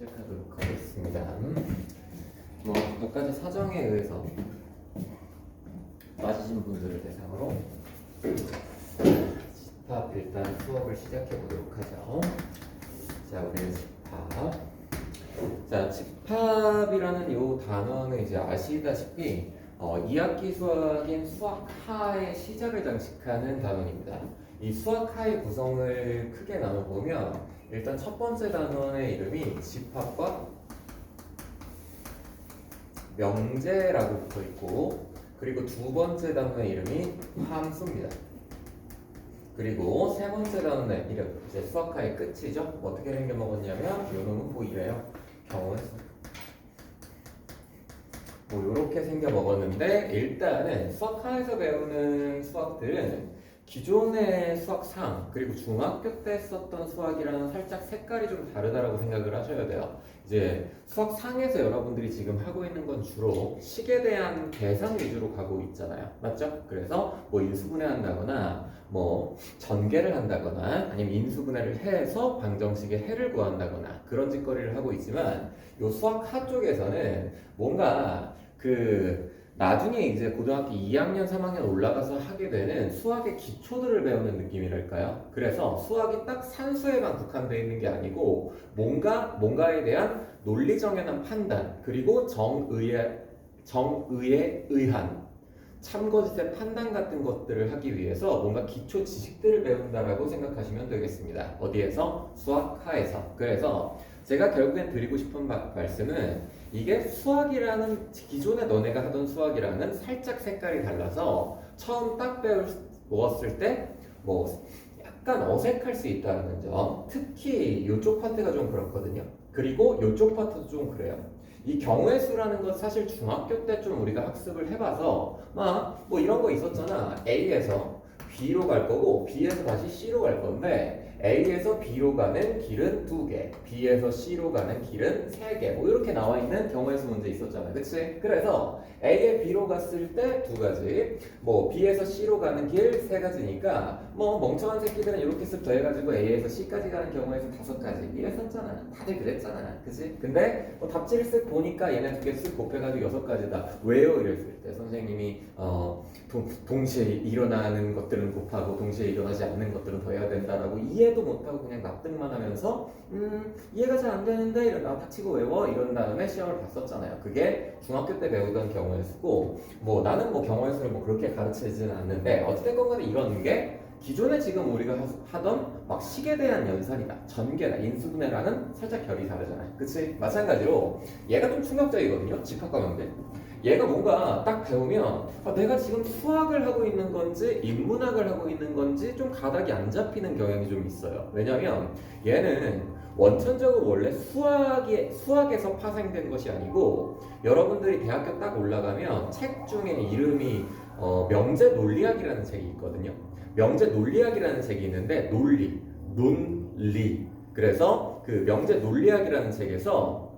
시작하도록 하겠습니다. 몇 가지 사정에 의해서 빠지신 분들을 대상으로 집합 일단 수업을 시작해 보도록 하죠. 자, 우리는 집합. 자, 집합이라는 이 단어는 이제 아시다시피 2학기 수학인 수학하의 시작을 장식하는 단원입니다. 이 수학하의 구성을 크게 나눠보면 일단 첫 번째 단원의 이름이 집합과 명제라고 붙어 있고, 그리고 두 번째 단원의 이름이 함수입니다. 그리고 세 번째 단원의 이름, 이제 수학하의 끝이죠. 어떻게 생겨먹었냐면 요 놈은 뭐 이래요. 경우에서 뭐 이렇게 생겨먹었는데, 일단은 수학하에서 배우는 수학들은 기존의 수학상 그리고 중학교 때 썼던 수학이랑은 살짝 색깔이 좀 다르다라고 생각을 하셔야 돼요. 이제 수학상에서 여러분들이 지금 하고 있는 건 주로 식에 대한 계산 위주로 가고 있잖아요. 맞죠? 그래서 뭐 인수분해 한다거나 뭐 전개를 한다거나 아니면 인수분해를 해서 방정식의 해를 구한다거나 그런 짓거리를 하고 있지만, 요 수학하 쪽에서는 뭔가 나중에 이제 고등학교 2학년, 3학년 올라가서 하게 되는 수학의 기초들을 배우는 느낌이랄까요? 그래서 수학이 딱 산수에만 국한되어 있는 게 아니고 뭔가에 대한 논리정연한 판단, 그리고 정의에 의한 참거짓의 판단 같은 것들을 하기 위해서 뭔가 기초 지식들을 배운다라고 생각하시면 되겠습니다. 어디에서? 수학하에서. 그래서 제가 결국엔 드리고 싶은 말씀은, 이게 수학이라는 기존에 너네가 하던 수학이랑은 살짝 색깔이 달라서 처음 딱 배웠을 때 뭐 약간 어색할 수 있다는 점, 특히 이쪽 파트가 좀 그렇거든요. 그리고 이쪽 파트도 좀 그래요. 이 경우의 수라는 건 사실 중학교 때 좀 우리가 학습을 해봐서 막 뭐 이런 거 있었잖아. A에서 B로 갈 거고 B에서 다시 C로 갈 건데, A에서 B로 가는 길은 2개, B에서 C로 가는 길은 3개, 뭐 이렇게 나와 있는 경우의 수 문제 있었잖아. 그치? 그래서 A에 B로 갔을 때 2가지, 뭐 B에서 C로 가는 길 3가지니까 뭐 멍청한 새끼들은 이렇게 쓱 더해가지고 A에서 C까지 가는 경우에서 5가지 이랬었잖아. 다들 그랬잖아. 그치? 근데 뭐 답지를 쓱 보니까 얘네 2개 쓱 곱해가지고 6가지다. 왜요? 이랬을 때 선생님이 동시에 일어나는 것들은 곱하고 동시에 일어나지 않는 것들은 더해야 된다라고 이해도 못하고 그냥 납득만 하면서 이해가 잘 안 되는데 이런 닥치고 외워 이런 다음에 시험을 봤었잖아요. 그게 중학교 때 배우던 경우의 수고, 뭐 나는 뭐 경우의 수를 뭐 그렇게 가르치지는 않는데 어찌됐건 간에 이런 게 기존에 지금 우리가 하던 막 식에 대한 연산이다, 전개다, 인수분해라는 살짝 결이 다르잖아요. 그치? 마찬가지로 얘가 좀 충격적이거든요. 집합과 명제. 얘가 뭔가 딱 배우면 내가 지금 수학을 하고 있는 건지 인문학을 하고 있는 건지 좀 가닥이 안 잡히는 경향이 좀 있어요. 왜냐면 얘는 원천적으로 원래 수학에서 파생된 것이 아니고, 여러분들이 대학교 딱 올라가면 책 중에 이름이 명제 논리학이라는 책이 있거든요. 명제 논리학이라는 책이 있는데 논리. 그래서 그 명제 논리학이라는 책에서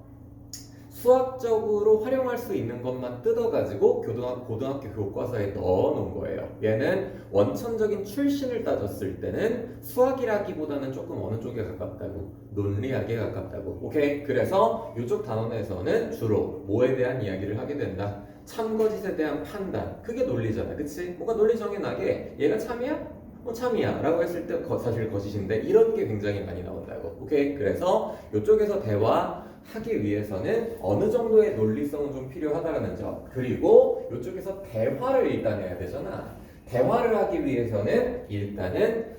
수학적으로 활용할 수 있는 것만 뜯어가지고 고등학교 교과서에 넣어놓은 거예요. 얘는 원천적인 출신을 따졌을 때는 수학이라기보다는 조금 어느 쪽에 가깝다고? 논리학에 가깝다고. 오케이? 그래서 이쪽 단원에서는 주로 뭐에 대한 이야기를 하게 된다? 참거짓에 대한 판단. 그게 논리잖아. 그치? 뭔가 논리 정연하게 얘가 참이야? 참이야 라고 했을 때 사실 거짓인데, 이런 게 굉장히 많이 나온다고. 오케이? 그래서 이쪽에서 대화하기 위해서는 어느 정도의 논리성은 좀 필요하다는 점, 그리고 이쪽에서 대화를 일단 해야 되잖아. 대화를 하기 위해서는 일단은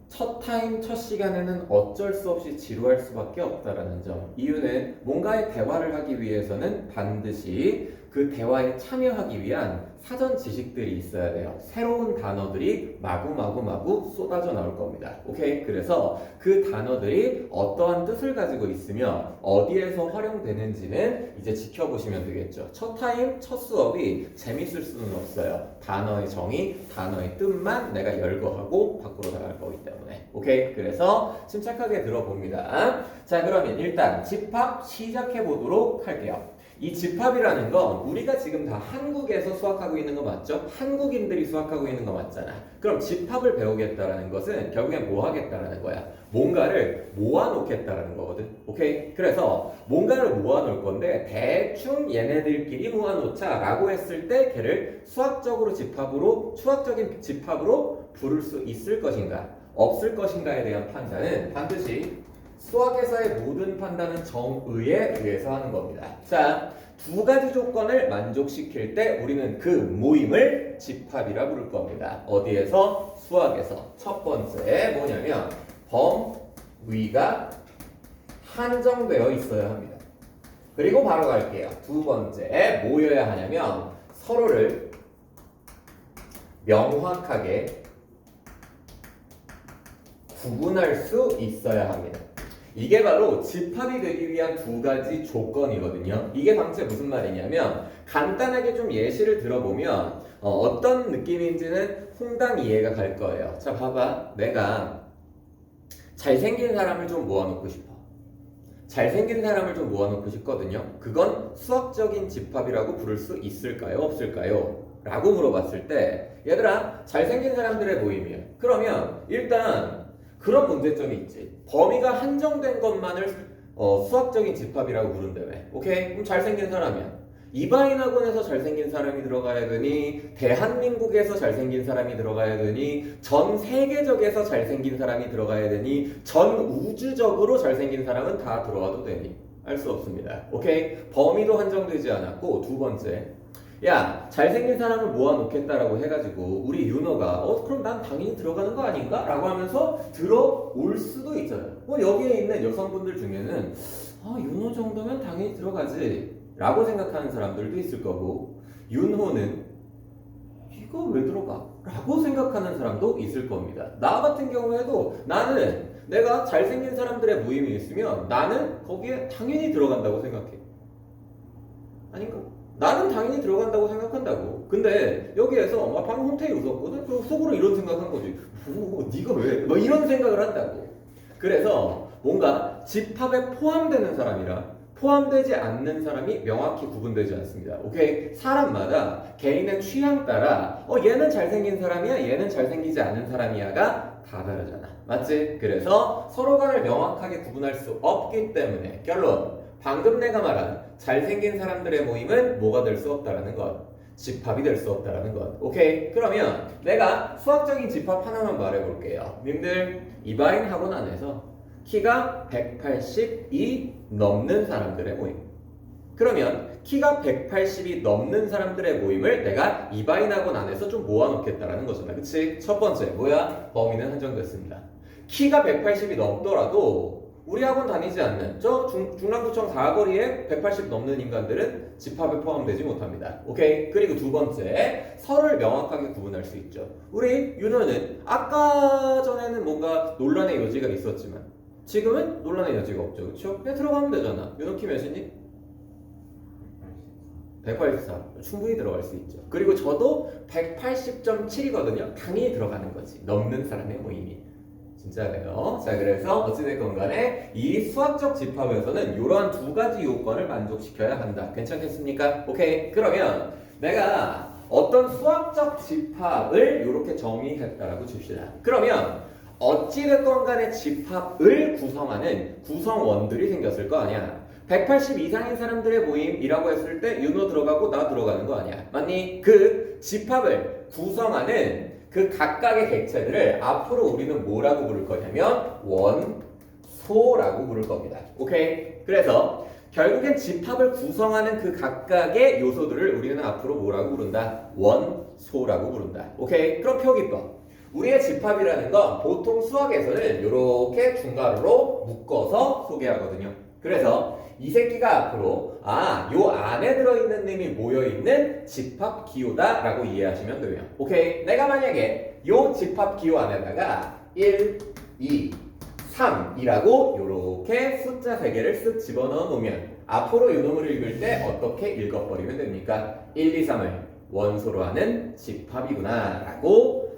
첫 타임, 첫 시간에는 어쩔 수 없이 지루할 수밖에 없다라는 점. 이유는 뭔가의 대화를 하기 위해서는 반드시 그 대화에 참여하기 위한 사전 지식들이 있어야 돼요. 새로운 단어들이 마구 쏟아져 나올 겁니다. 오케이? 그래서 그 단어들이 어떠한 뜻을 가지고 있으며 어디에서 활용되는지는 이제 지켜보시면 되겠죠. 첫 타임, 첫 수업이 재밌을 수는 없어요. 단어의 정의, 단어의 뜻만 내가 열거하고 밖으로 나갈 거기 때문에. 오케이? 그래서 침착하게 들어봅니다. 자, 그러면 일단 집합 시작해 보도록 할게요. 이 집합이라는 건 우리가 지금 다 한국에서 수학하고 있는 거 맞죠? 한국인들이 수학하고 있는 거 맞잖아. 그럼 집합을 배우겠다라는 것은 결국엔 뭐 하겠다라는 거야? 뭔가를 모아놓겠다라는 거거든. 오케이? 그래서 뭔가를 모아놓을 건데 대충 얘네들끼리 모아놓자라고 했을 때 걔를 수학적으로 집합으로 수학적인 집합으로 부를 수 있을 것인가 없을 것인가에 대한 판단은 반드시 수학에서의 모든 판단은 정의에 의해서 하는 겁니다. 자, 두 가지 조건을 만족시킬 때 우리는 그 모임을 집합이라 부를 겁니다. 어디에서? 수학에서. 첫 번째 뭐냐면 범위가 한정되어 있어야 합니다. 그리고 바로 갈게요. 두 번째 뭐여야 하냐면 서로를 명확하게 구분할 수 있어야 합니다. 이게 바로 집합이 되기 위한 두 가지 조건이거든요. 이게 방금 무슨 말이냐면 간단하게 좀 예시를 들어보면 어떤 느낌인지는 홍당 이해가 갈 거예요. 자, 봐봐. 내가 잘생긴 사람을 좀 모아놓고 싶어. 잘생긴 사람을 좀 모아놓고 싶거든요. 그건 수학적인 집합이라고 부를 수 있을까요? 없을까요? 라고 물어봤을 때 얘들아 잘생긴 사람들의 모임이야. 그러면 일단 그런 문제점이 있지. 범위가 한정된 것만을 수학적인 집합이라고 부른다며. 오케이? 그럼 잘생긴 사람이야. 이바인학원에서 잘생긴 사람이 들어가야 되니 대한민국에서 잘생긴 사람이 들어가야 되니 전 세계적에서 잘생긴 사람이 들어가야 되니 전 우주적으로 잘생긴 사람은 다 들어와도 되니 알 수 없습니다. 오케이? 범위도 한정되지 않았고 두 번째 야 잘생긴 사람을 모아놓겠다라고 해가지고 우리 윤호가 그럼 난 당연히 들어가는 거 아닌가? 라고 하면서 들어올 수도 있잖아요. 여기에 있는 여성분들 중에는 윤호 정도면 당연히 들어가지 라고 생각하는 사람들도 있을 거고 윤호는 이거 왜 들어가? 라고 생각하는 사람도 있을 겁니다. 나 같은 경우에도 나는 내가 잘생긴 사람들의 모임이 있으면 나는 거기에 당연히 들어간다고 생각해. 아닌가? 나는 당연히 들어간다고 생각한다고. 근데 여기에서 방금 홍태희 웃었거든? 그리고 속으로 이런 생각한 거지. 네가 왜? 이런 생각을 한다고. 그래서 뭔가 집합에 포함되는 사람이랑 포함되지 않는 사람이 명확히 구분되지 않습니다. 오케이? 사람마다 개인의 취향 따라 얘는 잘생긴 사람이야, 얘는 잘생기지 않은 사람이야가 다 다르잖아. 맞지? 그래서 서로 간을 명확하게 구분할 수 없기 때문에 결론 방금 내가 말한 잘생긴 사람들의 모임은 뭐가 될 수 없다라는 것. 집합이 될 수 없다라는 것. 오케이? 그러면 내가 수학적인 집합 하나만 말해볼게요. 님들 이바인 학원 안에서 키가 180이 넘는 사람들의 모임. 그러면 키가 180이 넘는 사람들의 모임을 내가 이바인 학원 안에서 좀 모아놓겠다라는 거잖아. 그치? 첫 번째 뭐야? 범위는 한정됐습니다. 키가 180이 넘더라도 우리 학원 다니지 않는 저 중랑구청 사거리에 180 넘는 인간들은 집합에 포함되지 못합니다. 오케이? 그리고 두 번째 서로를 명확하게 구분할 수 있죠. 우리 윤호는 아까 전에는 뭔가 논란의 여지가 있었지만 지금은 논란의 여지가 없죠. 그렇죠? 그냥 들어가면 되잖아. 윤호 키 몇이니? 184. 충분히 들어갈 수 있죠. 그리고 저도 180.7이거든요. 당연히 들어가는 거지. 넘는 사람의 모임이. 진짜네요. 자, 그래서 어찌됐건 간에 이 수학적 집합에서는 이러한 두 가지 요건을 만족시켜야 한다. 괜찮겠습니까? 오케이. 그러면 내가 어떤 수학적 집합을 이렇게 정의했다라고 칩시다. 그러면 어찌됐건 간에 집합을 구성하는 구성원들이 생겼을 거 아니야. 180 이상인 사람들의 모임이라고 했을 때 윤호 들어가고 나 들어가는 거 아니야. 맞니? 그 집합을 구성하는 그 각각의 객체들을 앞으로 우리는 뭐라고 부를 거냐면 원소라고 부를 겁니다. 오케이? 그래서 결국엔 집합을 구성하는 그 각각의 요소들을 우리는 앞으로 뭐라고 부른다? 원소라고 부른다. 오케이? 그럼 표기법. 우리의 집합이라는 건 보통 수학에서는 이렇게 중괄호로 묶어서 소개하거든요. 그래서 이 새끼가 앞으로 요 안에 들어있는 놈이 모여있는 집합 기호다 라고 이해하시면 돼요. 오케이? 내가 만약에 요 집합 기호 안에다가 1, 2, 3이라고 요렇게 숫자 3개를 쓱 집어넣어 놓으면 앞으로 요 놈을 읽을 때 어떻게 읽어버리면 됩니까? 1, 2, 3을 원소로 하는 집합이구나 라고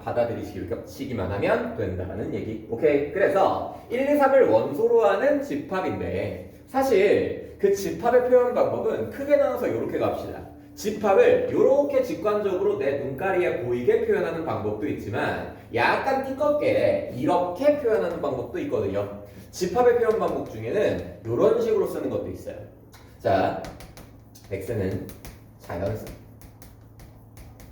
받아들이시기만 하면 된다는 얘기. 오케이? 그래서 1, 2, 3을 원소로 하는 집합인데 사실 그 집합의 표현 방법은 크게 나눠서 이렇게 갑시다. 집합을 이렇게 직관적으로 내 눈가리에 보이게 표현하는 방법도 있지만 약간 띠껍게 이렇게 표현하는 방법도 있거든요. 집합의 표현 방법 중에는 이런 식으로 쓰는 것도 있어요. 자, x는 자연수.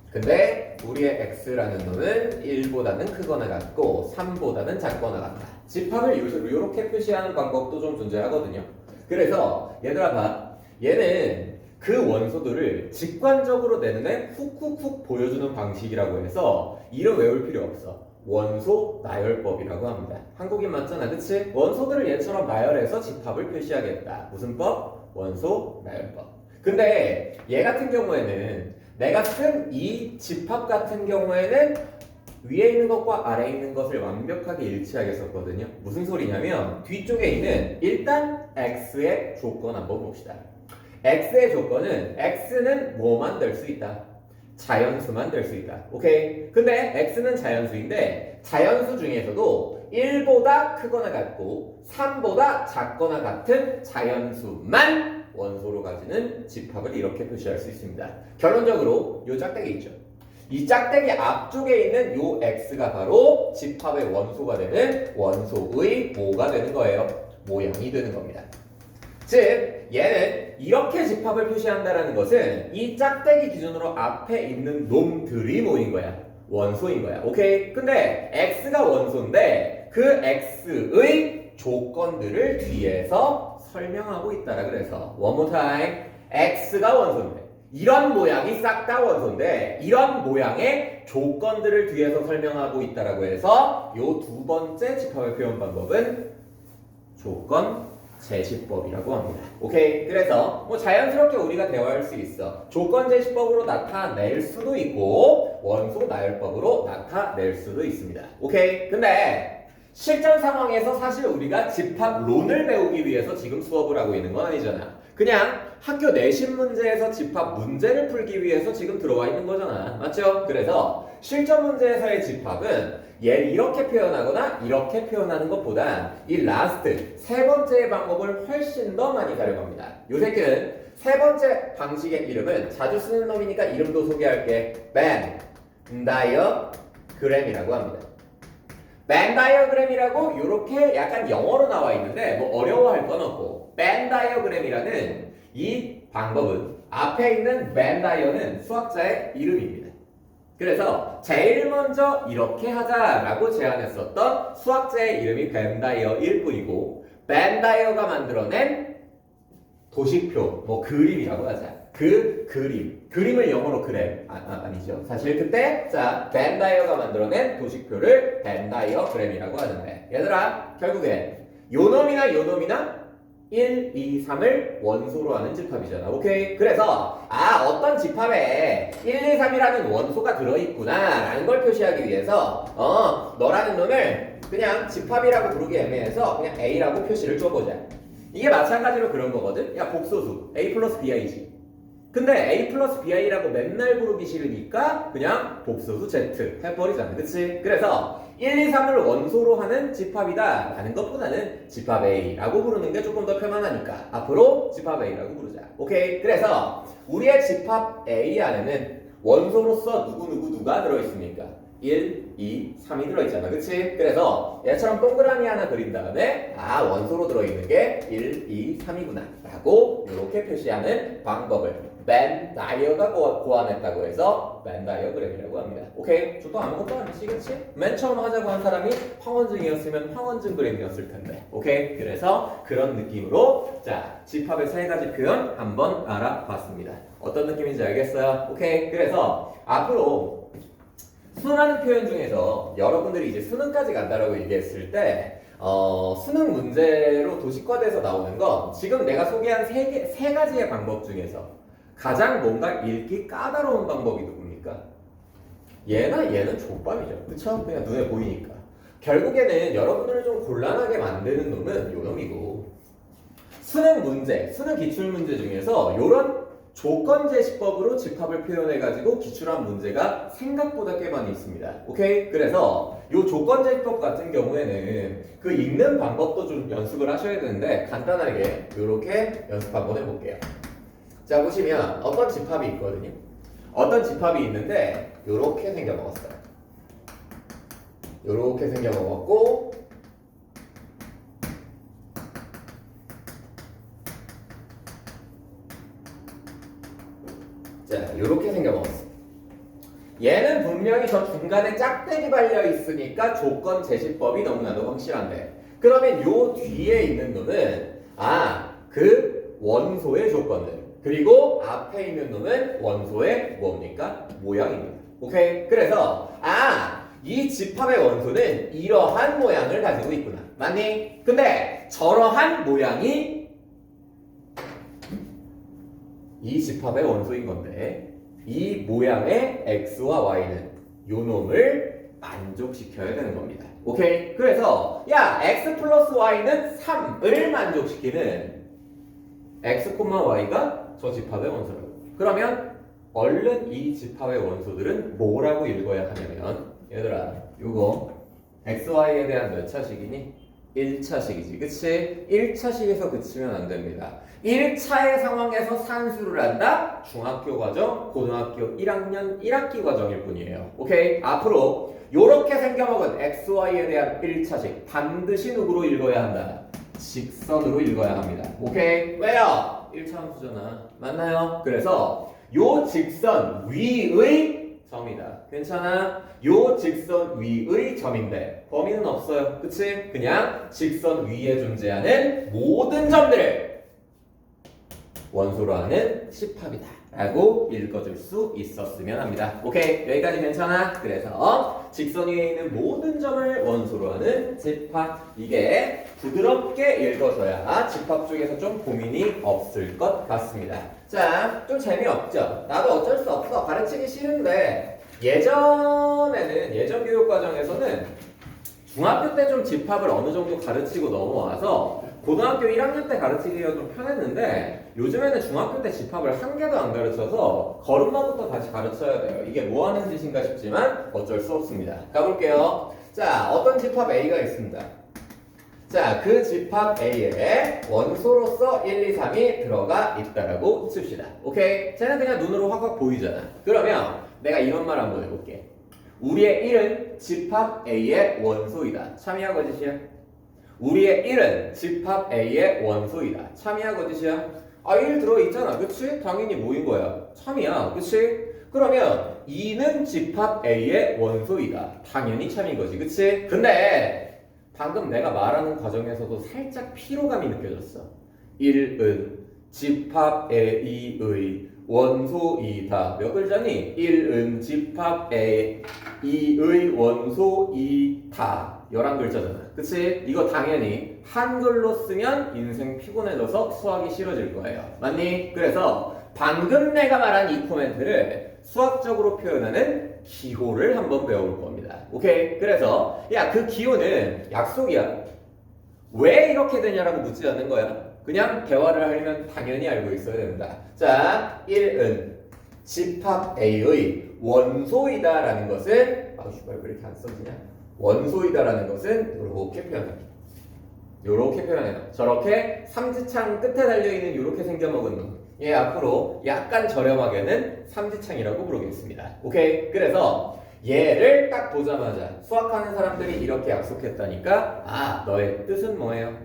근데 우리의 x라는 놈은 1보다는 크거나 같고 3보다는 작거나 같다. 집합을 이렇게 표시하는 방법도 좀 존재하거든요. 그래서 얘들아 봐. 얘는 그 원소들을 직관적으로 내 눈에 훅훅훅 보여주는 방식이라고 해서 이름 외울 필요 없어. 원소 나열법이라고 합니다. 한국인 맞잖아, 그치? 원소들을 얘처럼 나열해서 집합을 표시하겠다. 무슨 법? 원소 나열법. 근데 얘 같은 경우에는 내가 쓴 이 집합 같은 경우에는 위에 있는 것과 아래에 있는 것을 완벽하게 일치하게 썼거든요. 무슨 소리냐면 뒤쪽에 있는 일단 x의 조건 한번 봅시다. x의 조건은 x는 뭐만 될 수 있다? 자연수만 될 수 있다. 오케이? 근데 x는 자연수인데 자연수 중에서도 1보다 크거나 같고 3보다 작거나 같은 자연수만 원소로 가지는 집합을 이렇게 표시할 수 있습니다. 결론적으로 이 짝대기 있죠. 이 짝대기 앞쪽에 있는 이 x가 바로 집합의 원소가 되는 원소의 뭐가 되는 거예요? 모양이 되는 겁니다. 즉 얘는 이렇게 집합을 표시한다는 것은 이 짝대기 기준으로 앞에 있는 놈들이 뭐인 거야? 원소인 거야. 오케이? 근데 x가 원소인데 그 x의 조건들을 뒤에서 설명하고 있다라 그래서 one more time x가 원소인데 이런 모양이 싹 다 원소인데 이런 모양의 조건들을 뒤에서 설명하고 있다라고 해서 요 두 번째 집합의 표현 방법은 조건 제시법이라고 합니다. 오케이? 그래서 뭐 자연스럽게 우리가 대화할 수 있어. 조건 제시법으로 나타낼 수도 있고 원소 나열법으로 나타낼 수도 있습니다. 오케이? 근데 실전 상황에서 사실 우리가 집합론을 배우기 위해서 지금 수업을 하고 있는 건 아니잖아. 그냥 학교 내신 문제에서 집합 문제를 풀기 위해서 지금 들어와 있는 거잖아. 맞죠? 그래서 실전 문제에서의 집합은 얘를 이렇게 표현하거나 이렇게 표현하는 것보다 이 라스트 세 번째 방법을 훨씬 더 많이 사용합니다. 요 새끼는 세 번째 방식의 이름은 자주 쓰는 놈이니까 이름도 소개할게. 벤 다이어그램이라고 합니다. 벤 다이어그램이라고 이렇게 약간 영어로 나와 있는데 뭐 어려워할 건 없고 벤 다이어그램이라는 이 방법은 앞에 있는 벤 다이어는 수학자의 이름입니다. 그래서 제일 먼저 이렇게 하자라고 제안했었던 수학자의 이름이 벤 다이어일 뿐이고 벤 다이어가 만들어낸 도식표, 뭐 그림이라고 하자. 그 그림을 영어로 그램 아니죠. 사실 그때 자 벤 다이어가 만들어낸 도식표를 벤 다이어그램이라고 하는데 얘들아 결국엔 요놈이나 요놈이나 1, 2, 3을 원소로 하는 집합이잖아. 오케이? 그래서 어떤 집합에 1, 2, 3이라는 원소가 들어있구나 라는 걸 표시하기 위해서 너라는 놈을 그냥 집합이라고 부르기 애매해서 그냥 A라고 표시를 줘보자. 이게 마찬가지로 그런 거거든. 야 복소수 A 플러스 BI지. 근데 A 플러스 BI라고 맨날 부르기 싫으니까 그냥 복소수 Z 해버리잖아. 그치? 그래서 1, 2, 3을 원소로 하는 집합이다 라는 것보다는 집합 A라고 부르는 게 조금 더 편안하니까 앞으로 집합 A라고 부르자. 오케이? 그래서 우리의 집합 A 안에는 원소로서 누가 들어있습니까? 1, 2, 3이 들어있잖아. 그치? 그래서 얘처럼 동그라미 하나 그린 다음에 원소로 들어있는 게 1, 2, 3이구나 라고 이렇게 표시하는 방법을 벤 다이어가 고안했다고 해서 벤 다이어그램이라고 합니다. 오케이? 저도 아무것도 아니지, 그치? 맨 처음 하자고 한 사람이 황원증이었으면 황원증 그램이었을 텐데. 오케이? 그래서 그런 느낌으로 자 집합의 세 가지 표현 한번 알아봤습니다. 어떤 느낌인지 알겠어요? 오케이? 그래서 앞으로 수능하는 표현 중에서 여러분들이 이제 수능까지 간다라고 얘기했을 때 수능 문제로 도식화돼서 나오는 건 지금 내가 소개한 세 가지의 방법 중에서 가장 뭔가 읽기 까다로운 방법이 누굽니까? 얘는 족밥이죠. 그쵸? 그냥 눈에 보이니까. 결국에는 여러분들을 좀 곤란하게 만드는 놈은 요 놈이고 수능 문제, 수능 기출문제 중에서 요런 조건 제시법으로 집합을 표현해가지고 기출한 문제가 생각보다 꽤 많이 있습니다. 오케이? 그래서 이 조건 제시법 같은 경우에는 그 읽는 방법도 좀 연습을 하셔야 되는데 간단하게 이렇게 연습 한번 해볼게요. 자, 보시면 어떤 집합이 있거든요. 어떤 집합이 있는데 이렇게 생겨먹었어요. 이렇게 생겨먹었고 자, 이렇게 생겨먹었어. 얘는 분명히 저 중간에 짝대기 발려 있으니까 조건 제시법이 너무나도 확실한데 그러면 요 뒤에 있는 놈은 그 원소의 조건들 그리고 앞에 있는 놈은 원소의 뭡니까? 모양입니다. 오케이? 그래서 이 집합의 원소는 이러한 모양을 가지고 있구나. 맞니? 근데 저러한 모양이 이 집합의 원소인 건데 이 모양의 x와 y는 요 놈을 만족시켜야 되는 겁니다. 오케이? 그래서 x 플러스 y는 3을 만족시키는 x, y가 저 집합의 원소라고. 그러면 얼른 이 집합의 원소들은 뭐라고 읽어야 하냐면 얘들아 요거 x, y에 대한 몇 차식이니? 1차식이지. 그치? 1차식에서 그치면 안 됩니다. 1차의 상황에서 산수를 한다? 중학교 과정, 고등학교 1학년 1학기 과정일 뿐이에요. 오케이? 앞으로 요렇게 생겨먹은 x, y에 대한 1차식 반드시 누구로 읽어야 한다? 직선으로 읽어야 합니다. 오케이? 왜요? 1차 함수잖아. 맞나요? 그래서 요 직선 위의 점이다. 괜찮아? 요 직선 위의 점인데 범위는 없어요. 그치? 그냥 직선 위에 존재하는 모든 점들을 원소로 하는 집합이다 라고 읽어줄 수 있었으면 합니다. 오케이? 여기까지 괜찮아? 그래서 직선 위에 있는 모든 점을 원소로 하는 집합 이게 부드럽게 읽어줘야 집합 쪽에서 좀 고민이 없을 것 같습니다. 자, 좀 재미없죠? 나도 어쩔 수 없어. 가르치기 싫은데 예전 교육 과정에서는 중학교 때 좀 집합을 어느 정도 가르치고 넘어와서 고등학교 1학년 때 가르치기가 좀 편했는데 요즘에는 중학교 때 집합을 한 개도 안 가르쳐서 걸음마부터 다시 가르쳐야 돼요. 이게 뭐 하는 짓인가 싶지만 어쩔 수 없습니다. 가볼게요. 자, 어떤 집합 A가 있습니다. 자, 그 집합 A에 원소로서 1, 2, 3이 들어가 있다라고 칩시다. 오케이? 쟤는 그냥 눈으로 확확 보이잖아. 그러면 내가 이런 말 한번 해볼게. 우리의 1은 집합 A의 원소이다. 참이야 거짓이야? 우리의 1은 집합 A의 원소이다. 참이야 거짓이야? 1 들어있잖아. 그치? 당연히 뭐인 거야? 참이야. 그치? 그러면 2는 집합 A의 원소이다. 당연히 참인 거지. 그치? 근데 방금 내가 말하는 과정에서도 살짝 피로감이 느껴졌어. 1은 집합 A의 원소이다. 몇 글자니? 1은 집합 A의 원소이다. 11글자잖아. 그치? 이거 당연히 한글로 쓰면 인생 피곤해져서 수학이 싫어질 거예요. 맞니? 그래서 방금 내가 말한 이 코멘트를 수학적으로 표현하는 기호를 한번 배워볼 겁니다. 오케이? 그래서 그 기호는 약속이야. 왜 이렇게 되냐라고 묻지 않는 거야. 그냥 대화를 하려면 당연히 알고 있어야 된다. 자, 1은 집합 A의 원소이다 라는 것은 왜 이렇게 안 써지냐? 원소이다라는 것은 이렇게 표현합니다. 이렇게 표현해요. 저렇게 삼지창 끝에 달려있는 이렇게 생겨먹은 놈. 얘 앞으로 약간 저렴하게는 삼지창이라고 부르겠습니다. 오케이? 그래서 얘를 딱 보자마자 수학하는 사람들이 이렇게 약속했다니까 너의 뜻은 뭐예요?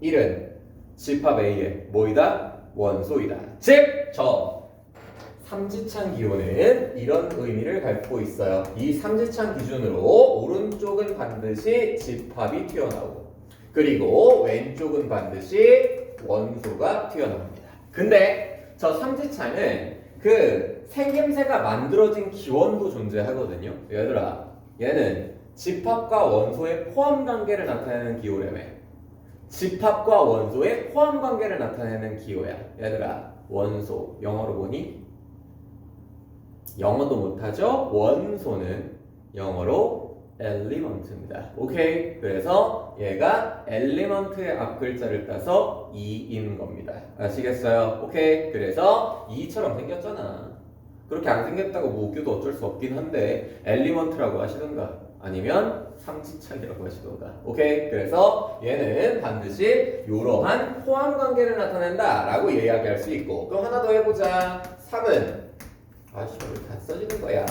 1은 집합 A의 뭐이다? 원소이다. 즉, 저 삼지창 기호는 이런 의미를 갖고 있어요. 이 삼지창 기준으로 오른쪽은 반드시 집합이 튀어나오고 그리고 왼쪽은 반드시 원소가 튀어나옵니다. 근데 저 삼지창은 그 생김새가 만들어진 기원도 존재하거든요. 얘들아, 얘는 집합과 원소의 포함 관계를 나타내는 기호라며. 집합과 원소의 포함 관계를 나타내는 기호야. 얘들아, 원소 영어로 보니? 영어도 못하죠? 원소는 영어로 element입니다. 오케이? 그래서 얘가 엘리먼트의 앞글자를 따서 2인 겁니다. 아시겠어요? 오케이. 그래서 2처럼 생겼잖아. 그렇게 안 생겼다고 뭐 웃겨도 어쩔 수 없긴 한데 엘리먼트라고 하시던가 아니면 삼지창이라고 하시던가. 오케이. 그래서 얘는 반드시 이러한 포함 관계를 나타낸다 라고 이야기할 수 있고, 그럼 하나 더 해보자. 3은 다 써지는 거야.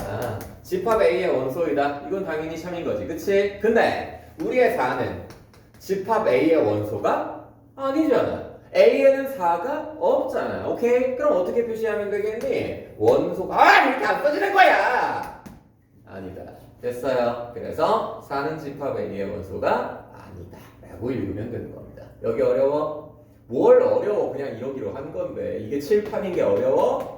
집합 A의 원소이다. 이건 당연히 샴인 거지. 그치? 근데 우리의 4는 집합 A의 원소가 아니잖아. A에는 4가 없잖아. 오케이? 그럼 어떻게 표시하면 되겠니? 원소가 이렇게 안 써지는 거야. 아니다. 됐어요. 그래서 4는 집합 A의 원소가 아니다 라고 읽으면 되는 겁니다. 여기 어려워? 뭘 어려워? 그냥 이러기로 한 건데 이게 칠판인 게 어려워?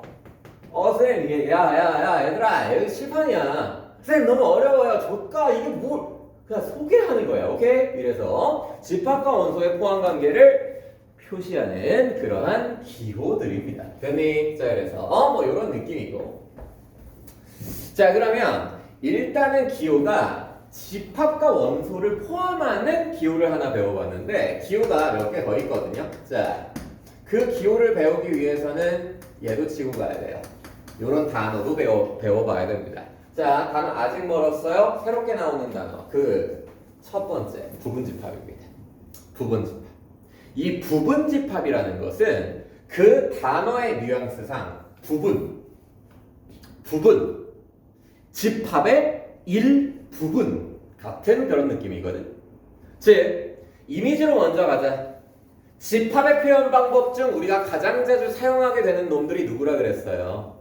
쌤 이게 야 얘들아 여기 칠판이야. 쌤 너무 어려워요. 조까 이게 뭘 그냥 소개하는 거야. 오케이? 이래서 집합과 원소의 포함 관계를 표시하는 그러한 기호들입니다. 됐니? 자 그래서 뭐 이런 느낌이고, 자 그러면 일단은 기호가 집합과 원소를 포함하는 기호를 하나 배워봤는데 기호가 몇 개 더 있거든요. 자, 그 기호를 배우기 위해서는 얘도 치고 가야 돼요. 이런 단어도 배워봐야 됩니다. 자, 단어 아직 멀었어요. 새롭게 나오는 단어. 그 첫 번째 부분집합입니다. 부분집합. 이 부분집합이라는 것은 그 단어의 뉘앙스상 부분, 집합의 일부분 같은 그런 느낌이거든. 즉, 이미지로 먼저 가자. 집합의 표현 방법 중 우리가 가장 자주 사용하게 되는 놈들이 누구라 그랬어요?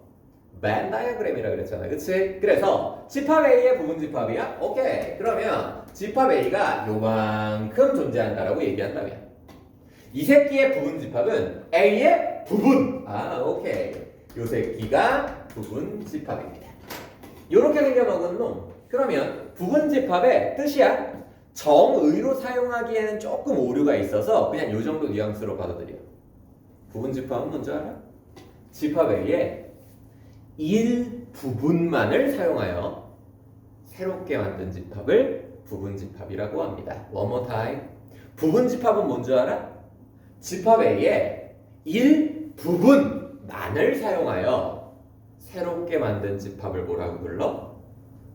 벤 다이어그램이라 그랬잖아. 그치? 그래서 집합 A의 부분집합이야? 오케이. 그러면 집합 A가 요만큼 존재한다라고 얘기한다면 이 새끼의 부분집합은 A의 부분. 오케이. 요 새끼가 부분집합입니다. 요렇게 생겨먹은 놈. 그러면 부분집합의 뜻이야. 정의로 사용하기에는 조금 오류가 있어서 그냥 요 정도 뉘앙스로 받아들여. 부분집합은 뭔지 알아? 집합 A의 일부분만을 사용하여 새롭게 만든 집합을 부분집합이라고 합니다. One more time. 부분집합은 뭔지 알아? 집합 A의 일부분만을 사용하여 새롭게 만든 집합을 뭐라고 불러?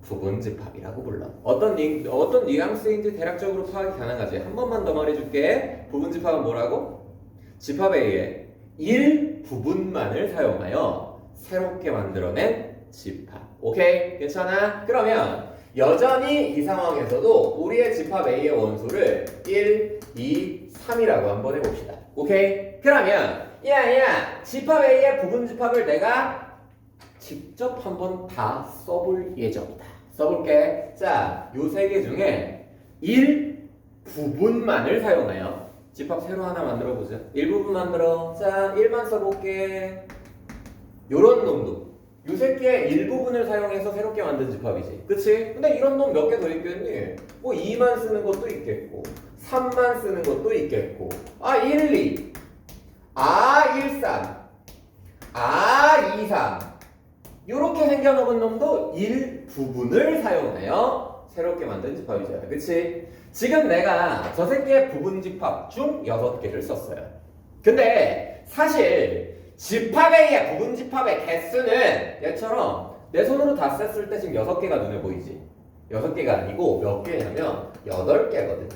부분집합이라고 불러. 어떤 뉘앙스인지 대략적으로 파악이 가능하지. 한 번만 더 말해줄게. 부분집합은 뭐라고? 집합 A의 일부분만을 사용하여 새롭게 만들어낸 집합. 오케이? 괜찮아? 그러면 여전히 이 상황에서도 우리의 집합 A의 원소를 1, 2, 3이라고 한번 해봅시다. 오케이? 그러면 집합 A의 부분집합을 내가 직접 한번 다 써볼 예정이다. 써볼게. 자, 요 세 개 중에 1부분만을 사용하여 집합 새로 하나 만들어보자. 1부분 만들어. 자, 1만 써볼게. 요런 놈도 요 새끼의 일부분을 사용해서 새롭게 만든 집합이지. 그치? 근데 이런 놈 몇 개 더 있겠니? 뭐 2만 쓰는 것도 있겠고 3만 쓰는 것도 있겠고 1, 2 1, 3 2, 3 요렇게 생겨먹은 놈도 일부분을 사용하여 새롭게 만든 집합이잖아. 그치? 지금 내가 저 새끼의 부분집합 중 6개를 썼어요. 근데 사실 집합 A의 부분집합의 개수는 얘처럼 내 손으로 다 셌을 때 지금 6개가 눈에 보이지? 6개가 아니고 몇 개냐면 8개거든.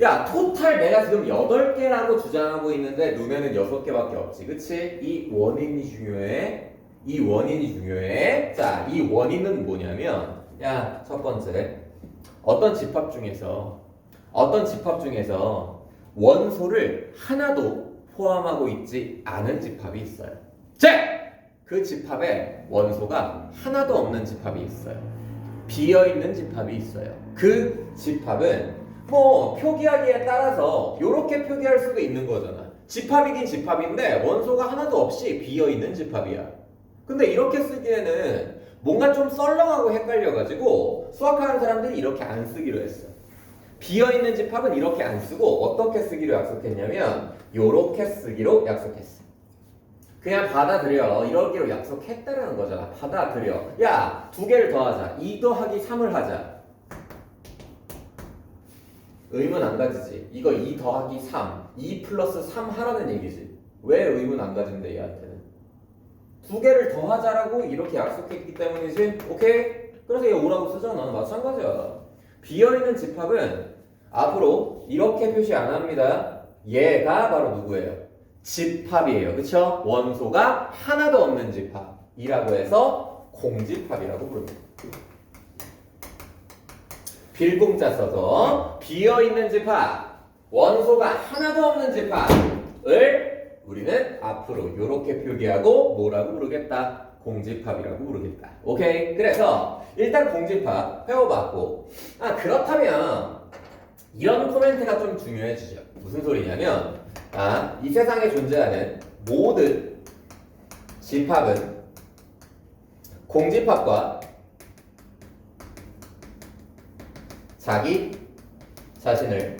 야, 토탈 내가 지금 8개라고 주장하고 있는데 눈에는 6개밖에 없지. 그치? 이 원인이 중요해. 자, 이 원인은 뭐냐면 야, 첫 번째 어떤 집합 중에서 원소를 하나도 포함하고 있지 않은 집합이 있어요. 즉! 그 집합에 원소가 하나도 없는 집합이 있어요. 비어있는 집합이 있어요. 그 집합은 뭐 표기하기에 따라서 이렇게 표기할 수도 있는 거잖아. 집합이긴 집합인데 원소가 하나도 없이 비어있는 집합이야. 근데 이렇게 쓰기에는 뭔가 좀 썰렁하고 헷갈려가지고 수학하는 사람들이 이렇게 안 쓰기로 했어. 비어있는 집합은 이렇게 안 쓰고 어떻게 쓰기로 약속했냐면 요렇게 쓰기로 약속했어. 그냥 받아들여. 이러기로 약속했다라는 거잖아. 받아들여. 야, 2개를 더하자. 2 더하기 3을 하자. 의문 안 가지지. 이거 2 더하기 3, 2 플러스 3 하라는 얘기지. 왜 의문 안 가진대 얘한테는? 두 개를 더하자라고 이렇게 약속했기 때문이지. 오케이? 그래서 얘 5라고 쓰잖아. 마찬가지야. 비어있는 집합은 앞으로 이렇게 표시 안 합니다. 얘가 바로 누구예요? 집합이에요. 그쵸? 원소가 하나도 없는 집합이라고 해서 공집합이라고 부릅니다. 빌공자 써서 비어있는 집합, 원소가 하나도 없는 집합을 우리는 앞으로 이렇게 표기하고 뭐라고 부르겠다? 공집합이라고 부르겠다. 오케이? 그래서 일단 공집합 배워봤고, 그렇다면 이런 코멘트가 좀 중요해지죠. 무슨 소리냐면 이 세상에 존재하는 모든 집합은 공집합과 자기 자신을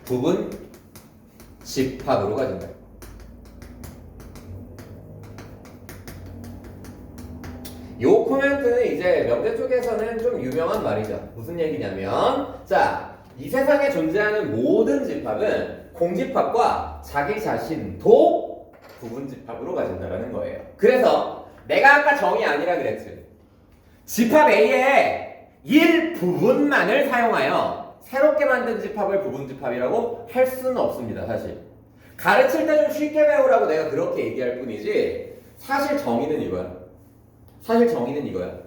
부분 집합으로 가진다. 요 코멘트는 이제 명제 쪽에서는 좀 유명한 말이죠. 무슨 얘기냐면, 자, 이 세상에 존재하는 모든 집합은 공집합과 자기 자신도 부분 집합으로 가진다는 거예요. 그래서 내가 아까 정의 아니라 그랬지. 집합 A의 일부분만을 사용하여 새롭게 만든 집합을 부분 집합이라고 할 수는 없습니다. 사실 가르칠 때 좀 쉽게 배우라고 내가 그렇게 얘기할 뿐이지, 사실 정의는 이거야. 사실 정의는 이거야.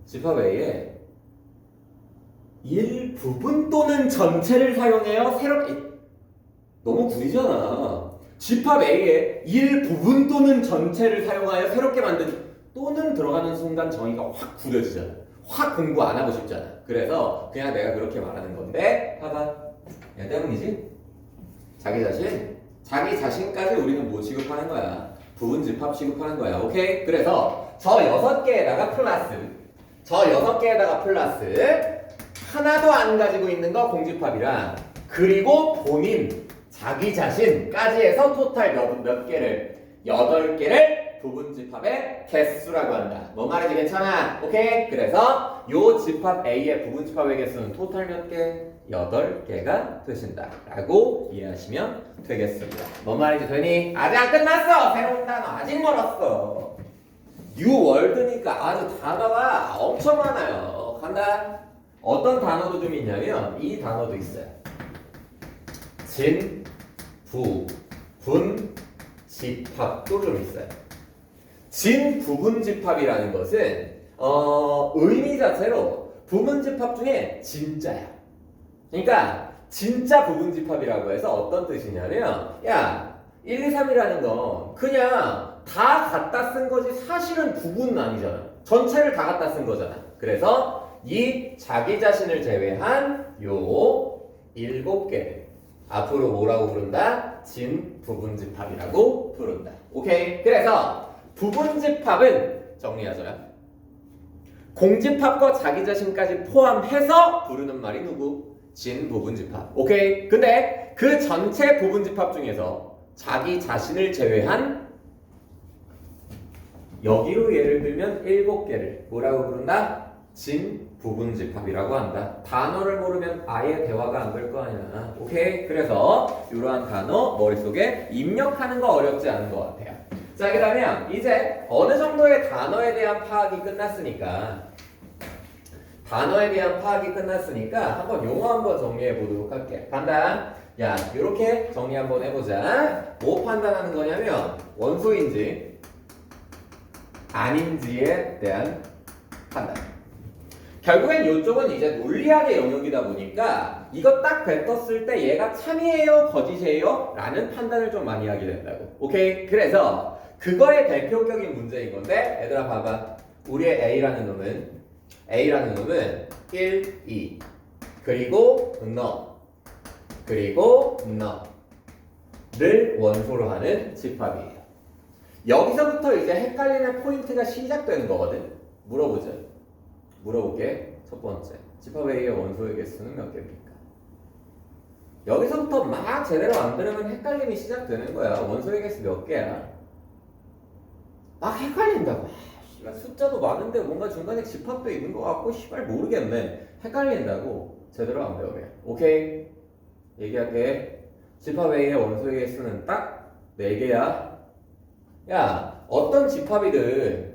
집합 A의 일부분 또는 전체를 사용해요. 새롭게, 너무 구리잖아. 집합 A의 일부분 또는 전체를 사용하여 새롭게 만든, 또는 들어가는 순간 정의가 확 구려지잖아. 확 공부 안 하고 싶잖아. 그래서 그냥 내가 그렇게 말하는 건데, 봐봐. 얘 때문이지? 자기 자신? 자기 자신까지 우리는 뭐 취급하는 거야? 부분 집합 취급하는 거야. 오케이? 그래서 저 6개에다가 플러스 하나도 안 가지고 있는 거 공집합이랑, 그리고 본인 자기 자신까지 해서 토탈 몇 개를, 8개를 부분 집합의 개수라고 한다. 뭔 말인지 괜찮아? 오케이? 그래서 요 집합 A의 부분 집합의 개수는 토탈 몇 개? 8개가 되신다 라고 이해하시면 되겠습니다. 뭔 말인지 되니? 아직 안 끝났어! 새로운 단어 아직 멀었어. 뉴 월드니까 아주 단어가 엄청 많아요. 간다. 어떤 단어도 좀 있냐면 이 단어도 있어요. 진, 부, 분, 집합도 좀 있어요. 진, 부분 집합이라는 것은 의미 자체로 부분 집합 중에 진짜야. 그러니까 진짜 부분 집합이라고 해서 어떤 뜻이냐면, 야, 1, 2, 3이라는 건 그냥 다 갖다 쓴 거지 사실은 부분은 아니잖아. 전체를 다 갖다 쓴 거잖아. 그래서 이 자기 자신을 제외한 요 7개를 앞으로 뭐라고 부른다? 진 부분 집합이라고 부른다. 오케이? 그래서 부분 집합은 정리하자요. 공집합과 자기 자신까지 포함해서 부르는 말이 누구? 진 부분 집합. 오케이? 근데 그 전체 부분 집합 중에서 자기 자신을 제외한, 여기로 예를 들면 7개를 뭐라고 부른다? 진 부분 집합이라고 한다. 단어를 모르면 아예 대화가 안 될 거 아니야. 오케이? 그래서 이러한 단어 머릿속에 입력하는 거 어렵지 않은 것 같아요. 자, 그러면 이제 어느 정도의 단어에 대한 파악이 끝났으니까 한번 용어 한번 정리해 보도록 할게. 간다. 야, 이렇게 정리 한번 해보자. 뭐 판단하는 거냐면 원소인지 아닌지에 대한 판단. 결국엔 이쪽은 이제 논리학의 영역이다 보니까 이거 딱 뱉었을 때 얘가 참이에요, 거짓이에요? 라는 판단을 좀 많이 하게 된다고. 오케이? 그래서 그거의 대표적인 문제인 건데, 얘들아 봐봐. 우리의 A라는 놈은 1, 2 그리고 너를 원소로 하는 집합이에요. 여기서부터 이제 헷갈리는 포인트가 시작되는 거거든. 물어볼게. 첫 번째, 집합 A의 원소의 개수는 몇 개입니까? 여기서부터 막 제대로 안 들으면 헷갈림이 시작되는 거야. 원소의 개수 몇 개야? 막 헷갈린다고. 씨발 숫자도 많은데 뭔가 중간에 집합도 있는 것 같고 씨발 모르겠네. 헷갈린다고 제대로 안 배우게. 오케이? 얘기할게. 집합 A의 원소의 수는 딱 4개야. 야, 어떤 집합이든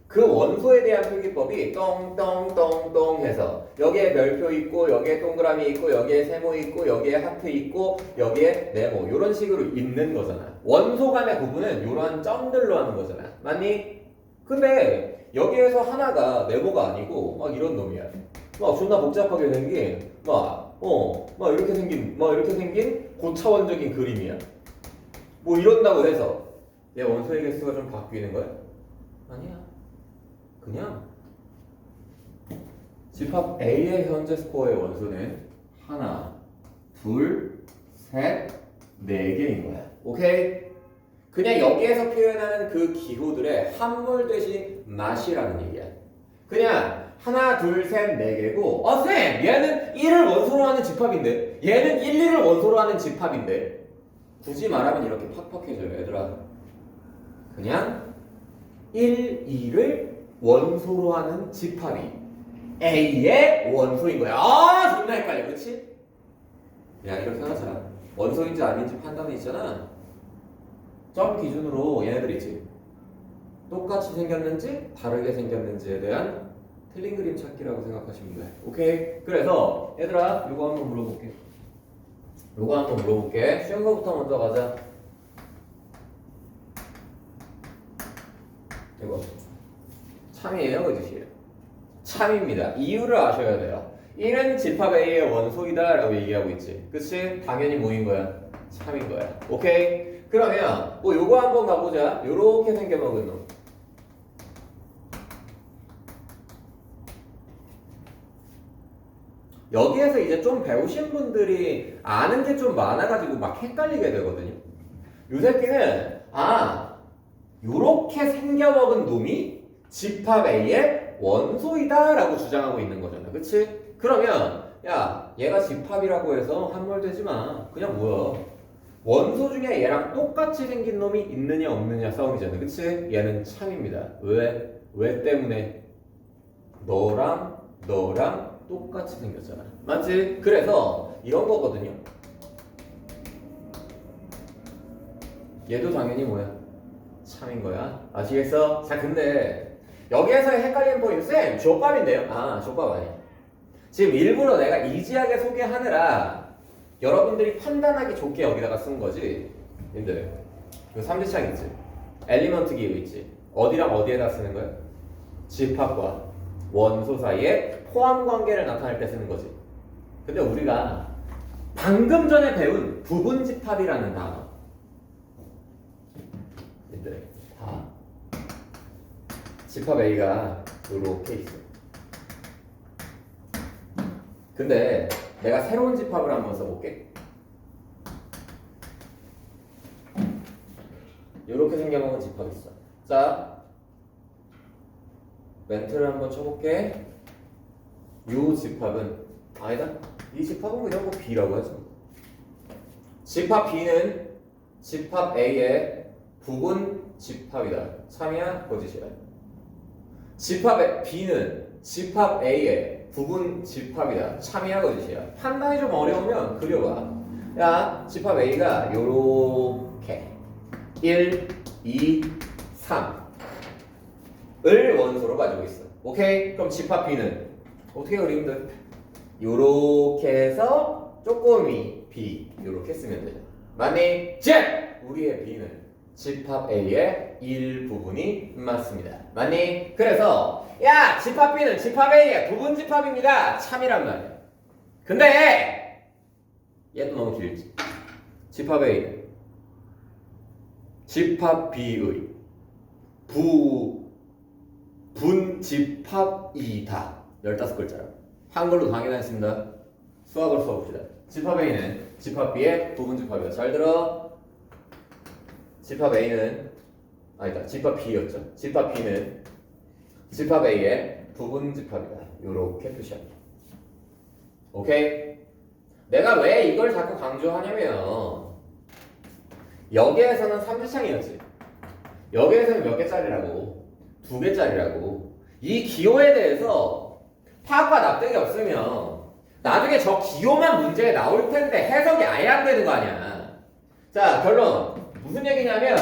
그 원소에 대한 표기법이 똥똥똥똥 해서 여기에 별표 있고 여기에 동그라미 있고 여기에 세모 있고 여기에 하트 있고 여기에 네모 이런 식으로 있는 거잖아. 원소 간의 구분은 이러한 점들로 하는 거잖아. 맞니? 근데 여기에서 하나가 네모가 아니고 막 이런 놈이야. 막 존나 복잡하게 생긴 막 이렇게 생긴 고차원적인 그림이야. 뭐 이런다고 해서 얘 원소의 개수가 좀 바뀌는 거야? 아니야. 그냥 집합 A의 현재 스코어의 원소는 하나, 둘, 셋, 4개인 거야. 오케이? 그냥 여기에서 표현하는 그 기호들의 함몰 대신 맛이라는 얘기야. 그냥 하나, 둘, 셋, 4개고 쌤! 얘는 1을 원소로 하는 집합인데 얘는 1, 2를 원소로 하는 집합인데 굳이 말하면 이렇게 팍팍해져요. 얘들아. 그냥 1, 2를 원소로 하는 집합이 A의 원소인 거야. 아, 존나 헷갈려. 그렇지? 야, 이렇게 하자. 원소인지 아닌지 판단이 있잖아. 점 기준으로 얘네들 있지. 똑같이 생겼는지 다르게 생겼는지에 대한 틀린 그림 찾기라고 생각하시면 돼. 오케이? 그래서 얘들아, 요거 한번 물어볼게. 쉬운 거부터 먼저 가자. 이거 참이에요, 그 뜻이에요? 참입니다. 이유를 아셔야 돼요. 1은 집합 A의 원소이다 라고 얘기하고 있지. 그치? 당연히 뭐인 거야? 참인 거야. 오케이? 그러면 뭐 요거 한번 가보자. 요렇게 생겨먹은 놈. 여기에서 이제 좀 배우신 분들이 아는 게 좀 많아가지고 막 헷갈리게 되거든요. 요 새끼는 요렇게 생겨먹은 놈이 집합 A의 원소이다 라고 주장하고 있는 거잖아. 그치? 그러면 야, 얘가 집합이라고 해서 함몰되지 마. 그냥 뭐야? 원소 중에 얘랑 똑같이 생긴 놈이 있느냐 없느냐 싸움이잖아. 그치? 얘는 참입니다. 왜? 왜 때문에? 너랑 똑같이 생겼잖아. 맞지? 그래서 이런 거거든요. 얘도 당연히 뭐야? 참인 거야. 아시겠어? 자, 근데 여기에서의 헷갈리는 포인트 쌤 족밥인데요? 족밥 아니야. 지금 일부러 내가 이지하게 소개하느라 여러분들이 판단하기 좋게 여기다가 쓴 거지. 님들 이거 삼지창 있지? 엘리먼트 기호 있지? 어디랑 어디에다 쓰는 거야? 집합과 원소 사이에 포함 관계를 나타낼 때 쓰는 거지. 근데 우리가 방금 전에 배운 부분 집합이라는 단어 님들 다 집합 A가 이렇게 있어. 근데 내가 새로운 집합을 한번 써볼게. 이렇게 생겨먹은 집합이 있어. 자, 멘트를 한번 쳐볼게. 이 집합은 아니다. 이 집합은 그냥 뭐 B라고 하죠. 집합 B는 집합 A의 부분 집합이다. 참이야? 거짓이야? 집합 B는 집합 A의 부분 집합이다. 참이야? 거짓이야? 판단이 좀 어려우면 그려봐. 야, 집합 A가 요렇게 1, 2, 3을 원소로 가지고 있어. 오케이? 그럼 집합 B는 어떻게 그리면 돼? 요렇게 해서 쪼꼬미 B 요렇게 쓰면 되죠. 맞니? 즉! 우리의 B는 집합 A의 일부분이 맞습니다. 맞니? 그래서 야! 집합 B는 집합 A의 부분 집합입니다. 참이란 말이야. 근데 얘도 너무 길지. 집합 A는 집합 B의 분집합이다. 15글자라. 한글로 당연했습니다. 수학을 써봅시다. 집합 A는 집합 B의 부분집합이다. 잘 들어. 집합 A는 집합 B였죠. 집합 B는 집합 A의 부분집합이다. 요렇게 표시합니다. 오케이? 내가 왜 이걸 자꾸 강조하냐면 여기에서는 3지창이었지. 여기에서는 몇 개짜리라고? 두 개짜리라고. 이 기호에 대해서 파악과 납득이 없으면 나중에 저 기호만 문제에 나올 텐데 해석이 아예 안 되는 거 아니야. 자, 결론. 무슨 얘기냐면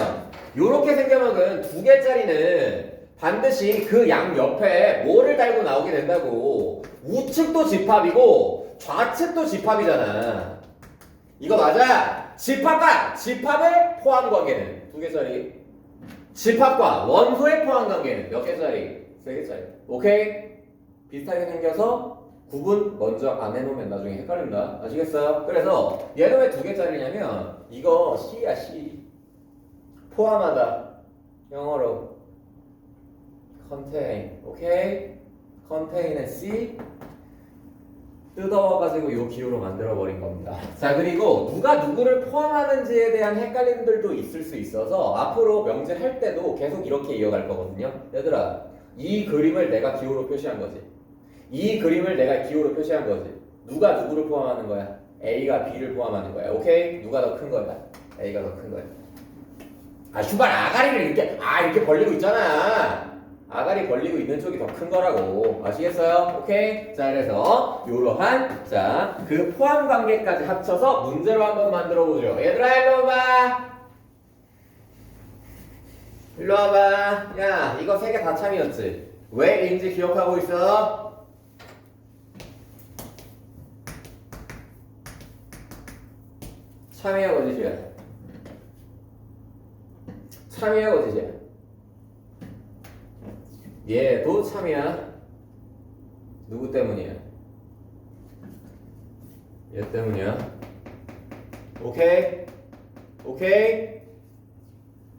요렇게 생겨먹은 두 개짜리는 반드시 그 양 옆에 뭐를 달고 나오게 된다고. 우측도 집합이고 좌측도 집합이잖아. 이거 맞아? 집합과 집합의 포함 관계는 두 개짜리. 집합과 원소의 포함 관계는 몇 개짜리? 세 개짜리. 오케이? 비슷하게 생겨서 구분 먼저 안 해놓으면 나중에 헷갈린다. 아시겠어요? 그래서 얘는 왜 두 개짜리냐면 이거 C야 C. 포함하다. 영어로 contain. 오케이? contain은 C. 뜯어가지고 요 기호로 만들어버린 겁니다. 자, 그리고 누가 누구를 포함하는지에 대한 헷갈림들도 있을 수 있어서 앞으로 명제할 때도 계속 이렇게 이어갈 거거든요. 얘들아, 이 그림을 내가 기호로 표시한 거지. 이 그림을 내가 기호로 표시한 거지. 누가 누구를 포함하는 거야? A가 B를 포함하는 거야. 오케이? 누가 더 큰 거야? A가 더 큰 거야. 아, 슈발 아가리를 이렇게 벌리고 있잖아. 아가리 벌리고 있는 쪽이 더 큰 거라고. 아시겠어요? 오케이? 자, 그래서 요러한 그 포함 관계까지 합쳐서 문제로 한번 만들어 보죠. 얘들아, 일로 와봐. 일로 와봐. 야, 이거 세 개 다 참이었지? 왜인지 기억하고 있어? 참이야, 거짓이야? 참이야, 거짓이야? 얘도 참이야. 누구 때문이야? 얘 때문이야. 오케이? 오케이?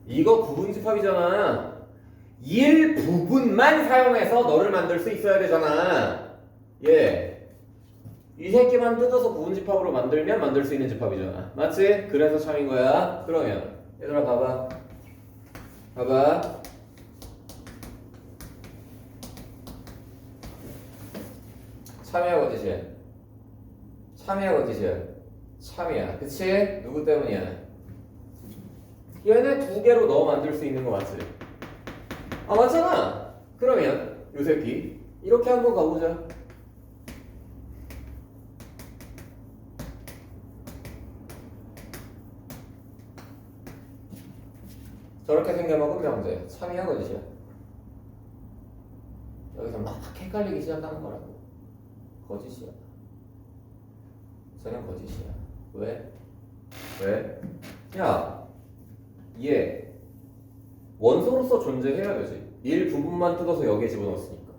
이거 부분집합이잖아. 일부분만 사용해서 너를 만들 수 있어야 되잖아. 얘. 이 새끼만 뜯어서 부분집합으로 만들면 만들 수 있는 집합이잖아. 맞지? 그래서 참인 거야. 그러면 얘들아 봐봐. 봐봐. 참이야, 거짓이야? 참이야, 거짓이야? 참이야. 그치? 누구 때문이야? 얘네 두 개로 너 만들 수 있는 거 맞지? 아, 맞잖아. 그러면 요 새끼 이렇게 한번 가보자. 저렇게 생겨먹은 명제. 참이야, 거짓이야? 여기서 막 헷갈리기 시작하는 거라고. 거짓이야. 쟤는 거짓이야. 왜? 왜? 야, 얘 원소로서 존재해야 되지. 일부분만 뜯어서 여기에 집어넣었으니까.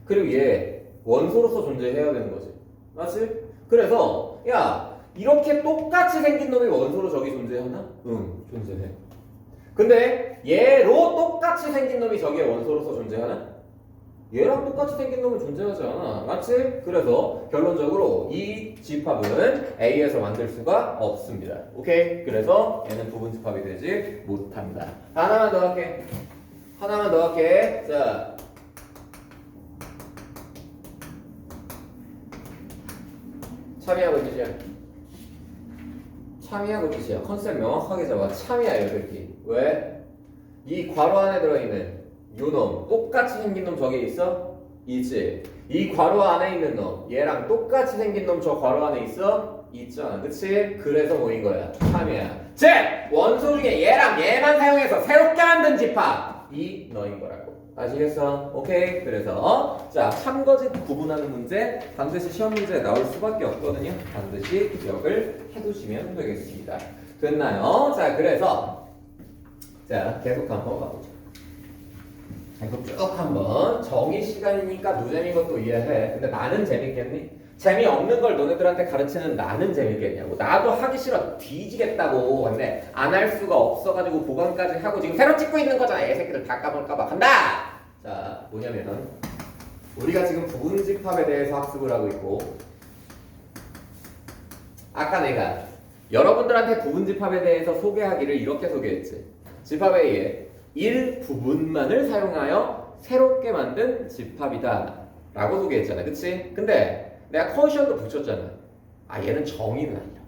그리고 얘 원소로서 존재해야 되는 거지. 맞지? 그래서 야, 이렇게 똑같이 생긴 놈이 원소로 저기 존재하나? 응, 존재해. 근데 얘로 똑같이 생긴 놈이 저기에 원소로서 존재하나? 얘랑 똑같이 생긴 놈은 존재하지 않아. 맞지? 그래서 결론적으로 이 집합은 A에서 만들 수가 없습니다. 오케이? 그래서 얘는 부분집합이 되지 못합니다. 하나만 더 할게. 하나만 더 할게. 자, 참이야, 거짓이야? 참이야, 거짓이야? 컨셉 명확하게 잡아. 참이야, 이 새끼. 왜? 이 괄호 안에 들어있는 요놈 똑같이 생긴 놈 저기 있어? 있지. 이 괄호 안에 있는 놈 얘랑 똑같이 생긴 놈 저 괄호 안에 있어? 있잖아. 그치? 그래서 모인 거야. 참이야. 즉! 원소 중에 얘랑 얘만 사용해서 새롭게 만든 집합 이 너인 거라고. 아시겠어? 오케이? 그래서 자, 참거짓 구분하는 문제 반드시 시험 문제에 나올 수밖에 없거든요. 반드시 기억을 해두시면 되겠습니다. 됐나요? 자, 그래서 자, 계속 한번 가보자. 계속 쭉 한번. 정의 시간이니까 노잼인 것도 이해해. 근데 나는 재밌겠니? 재미없는 걸 너네들한테 가르치는 나는 재밌겠냐고. 나도 하기 싫어. 뒤지겠다고. 근데 안 할 수가 없어가지고 보강까지 하고 지금 새로 찍고 있는 거잖아. 애 새끼들 다 까먹을까봐. 간다! 자, 뭐냐면 우리가 지금 부분집합에 대해서 학습을 하고 있고 아까 내가 여러분들한테 부분집합에 대해서 소개하기를 이렇게 소개했지. 집합 A에 일부분만을 사용하여 새롭게 만든 집합이다 라고 소개했잖아. 그치? 근데 내가 컨디션도 붙였잖아. 아, 얘는 정의는 아니야.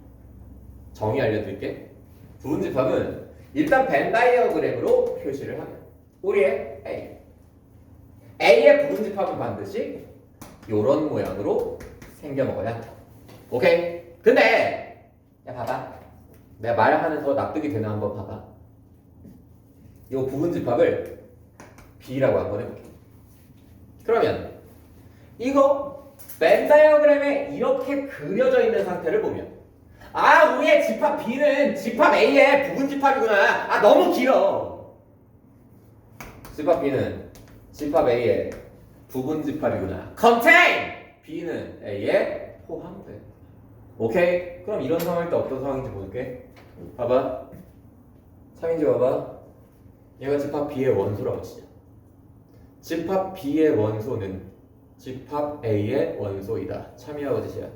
정의 알려드릴게. 부분집합은 일단 벤 다이어그램으로 표시를 하면 우리의 A A의 부분집합은 반드시 요런 모양으로 생겨 먹어야 한다. 오케이? 근데 야 봐봐. 내가 말하는 더 납득이 되나 한번 봐봐. 이 부분집합을 B라고 한번 해볼게. 그러면 이거 벤 다이어그램에 이렇게 그려져 있는 상태를 보면 아 우리의 집합 B는 집합 A의 부분집합이구나. 아 너무 길어. 집합 B는 집합 A의 부분집합이구나. contain B는 A에 포함돼. 오케이? 그럼 이런 상황일 때 어떤 상황인지 볼게. 봐봐. 상인지 봐봐. 얘가 집합 B의 원소라고 치자. 집합 B의 원소는 집합 A의 원소이다. 참이라고 치자.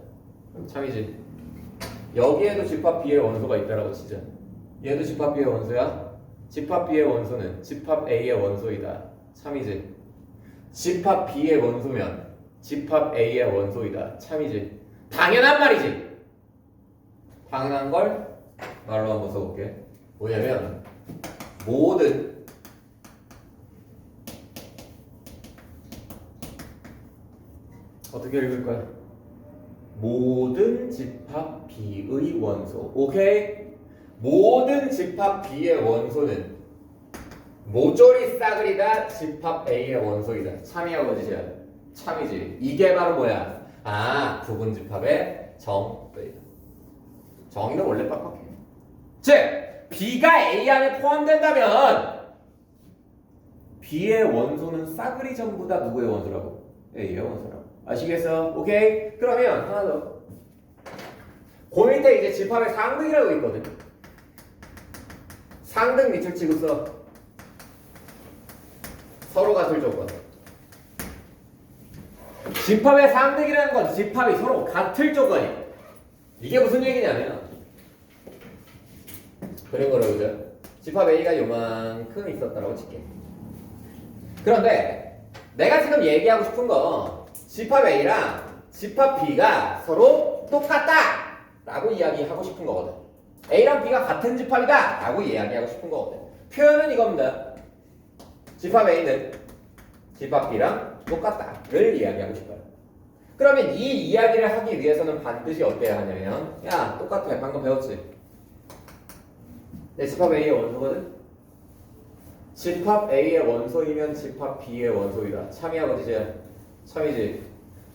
참이지. 여기에도 집합 B의 원소가 있다라고 치자. 얘도 집합 B의 원소야. 집합 B의 원소는 집합 A의 원소이다. 참이지. 집합 B의 원소면 집합 A의 원소이다. 참이지. 당연한 말이지. 당연한 걸 말로 한번 써볼게. 뭐냐면 모든 어떻게 읽을 거야? 모든 집합 B의 원소. 오케이? 모든 집합 B의 원소는 모조리 싸그리다 집합 A의 원소이다. 참이하고 지시야. 참이지. 이게 바로 뭐야? 아, 부분집합의 정의다. 정의는 원래 빡빡해. 즉, B가 A 안에 포함된다면 B의 원소는 싸그리 전부 다 누구의 원소라고? A의 원소라고. 아시겠어? 오케이? 그러면 하나 더. 그 밑에 이제 집합의 상등이라고 있거든. 상등 밑줄 치고 써. 서로 같을 조건. 집합의 상등이라는 건 집합이 서로 같을 조건이야. 이게 무슨 얘기냐면 그런 거라고 그죠? 집합 A가 요만큼 있었다라고 칠게. 그런데 내가 지금 얘기하고 싶은 건 집합 A랑 집합 B가 서로 똑같다 라고 이야기하고 싶은 거거든. A랑 B가 같은 집합이다 라고 이야기하고 싶은 거거든. 표현은 이겁니다. 집합 A는 집합 B랑 똑같다를 이야기하고 싶어요. 그러면 이 이야기를 하기 위해서는 반드시 어때야 하냐면 야 똑같아 방금 배웠지? 내 집합 A의 원소거든? 집합 A의 원소이면 집합 B의 원소이다. 참이하고 지지야. 참이지.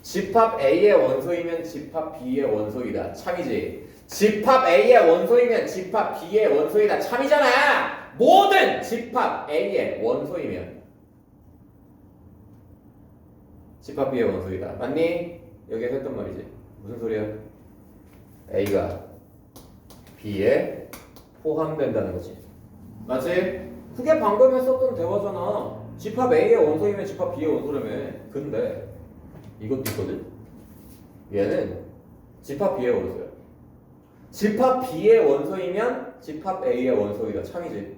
집합 A의 원소이면 집합 B의 원소이다. 참이지. 집합 A의 원소이면 집합 B의 원소이다. 참이잖아. 모든 집합 A의 원소이면 집합 B의 원소이다. 맞니? 여기에서 했던 말이지. 무슨 소리야? A가 B에 포함된다는 거지. 맞지? 그게 방금 했었던 대화잖아. 집합 A의 원소이면 집합 B의 원소라며. 근데 이것도 있거든? 얘는 집합 B의 원소야. 집합 B의 원소이면 집합 A의 원소이다. 참이지.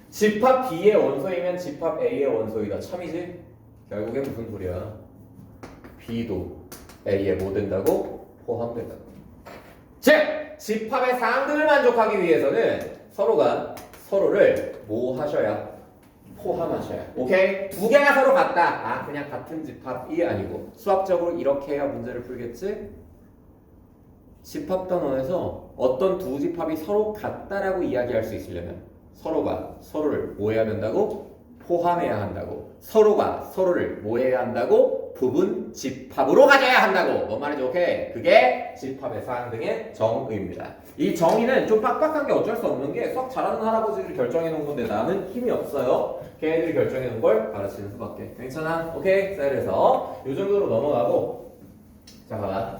집합 B의 원소이면 집합 A의 원소이다. 참이지? 결국엔 무슨 소리야? B도 A에 뭐 된다고? 포함된다고. 즉! 집합의 상등을 만족하기 위해서는 서로가 서로를 뭐 하셔야? 포함하셔야. 오케이? 두 개가 서로 같다. 아 그냥 같은 집합이 아니고 수학적으로 이렇게 해야 문제를 풀겠지? 집합 단원에서 어떤 두 집합이 서로 같다라고 이야기할 수 있으려면 서로가 서로를 뭐 해야 된다고? 포함해야 한다고. 서로가 서로를 뭐 해야 한다고? 부분 집합으로 가져야 한다고. 뭔 말이죠? 오케이. 그게 집합의 상등의 정의입니다. 이 정의는 좀 빡빡한 게 어쩔 수 없는 게 수학 잘하는 할아버지들이 결정해 놓은 건데 나는 힘이 없어요. 걔네들이 결정해 놓은 걸 가르치는 수밖에. 괜찮아? 오케이. 자 그래서 이 정도로 넘어가고 자 봐봐.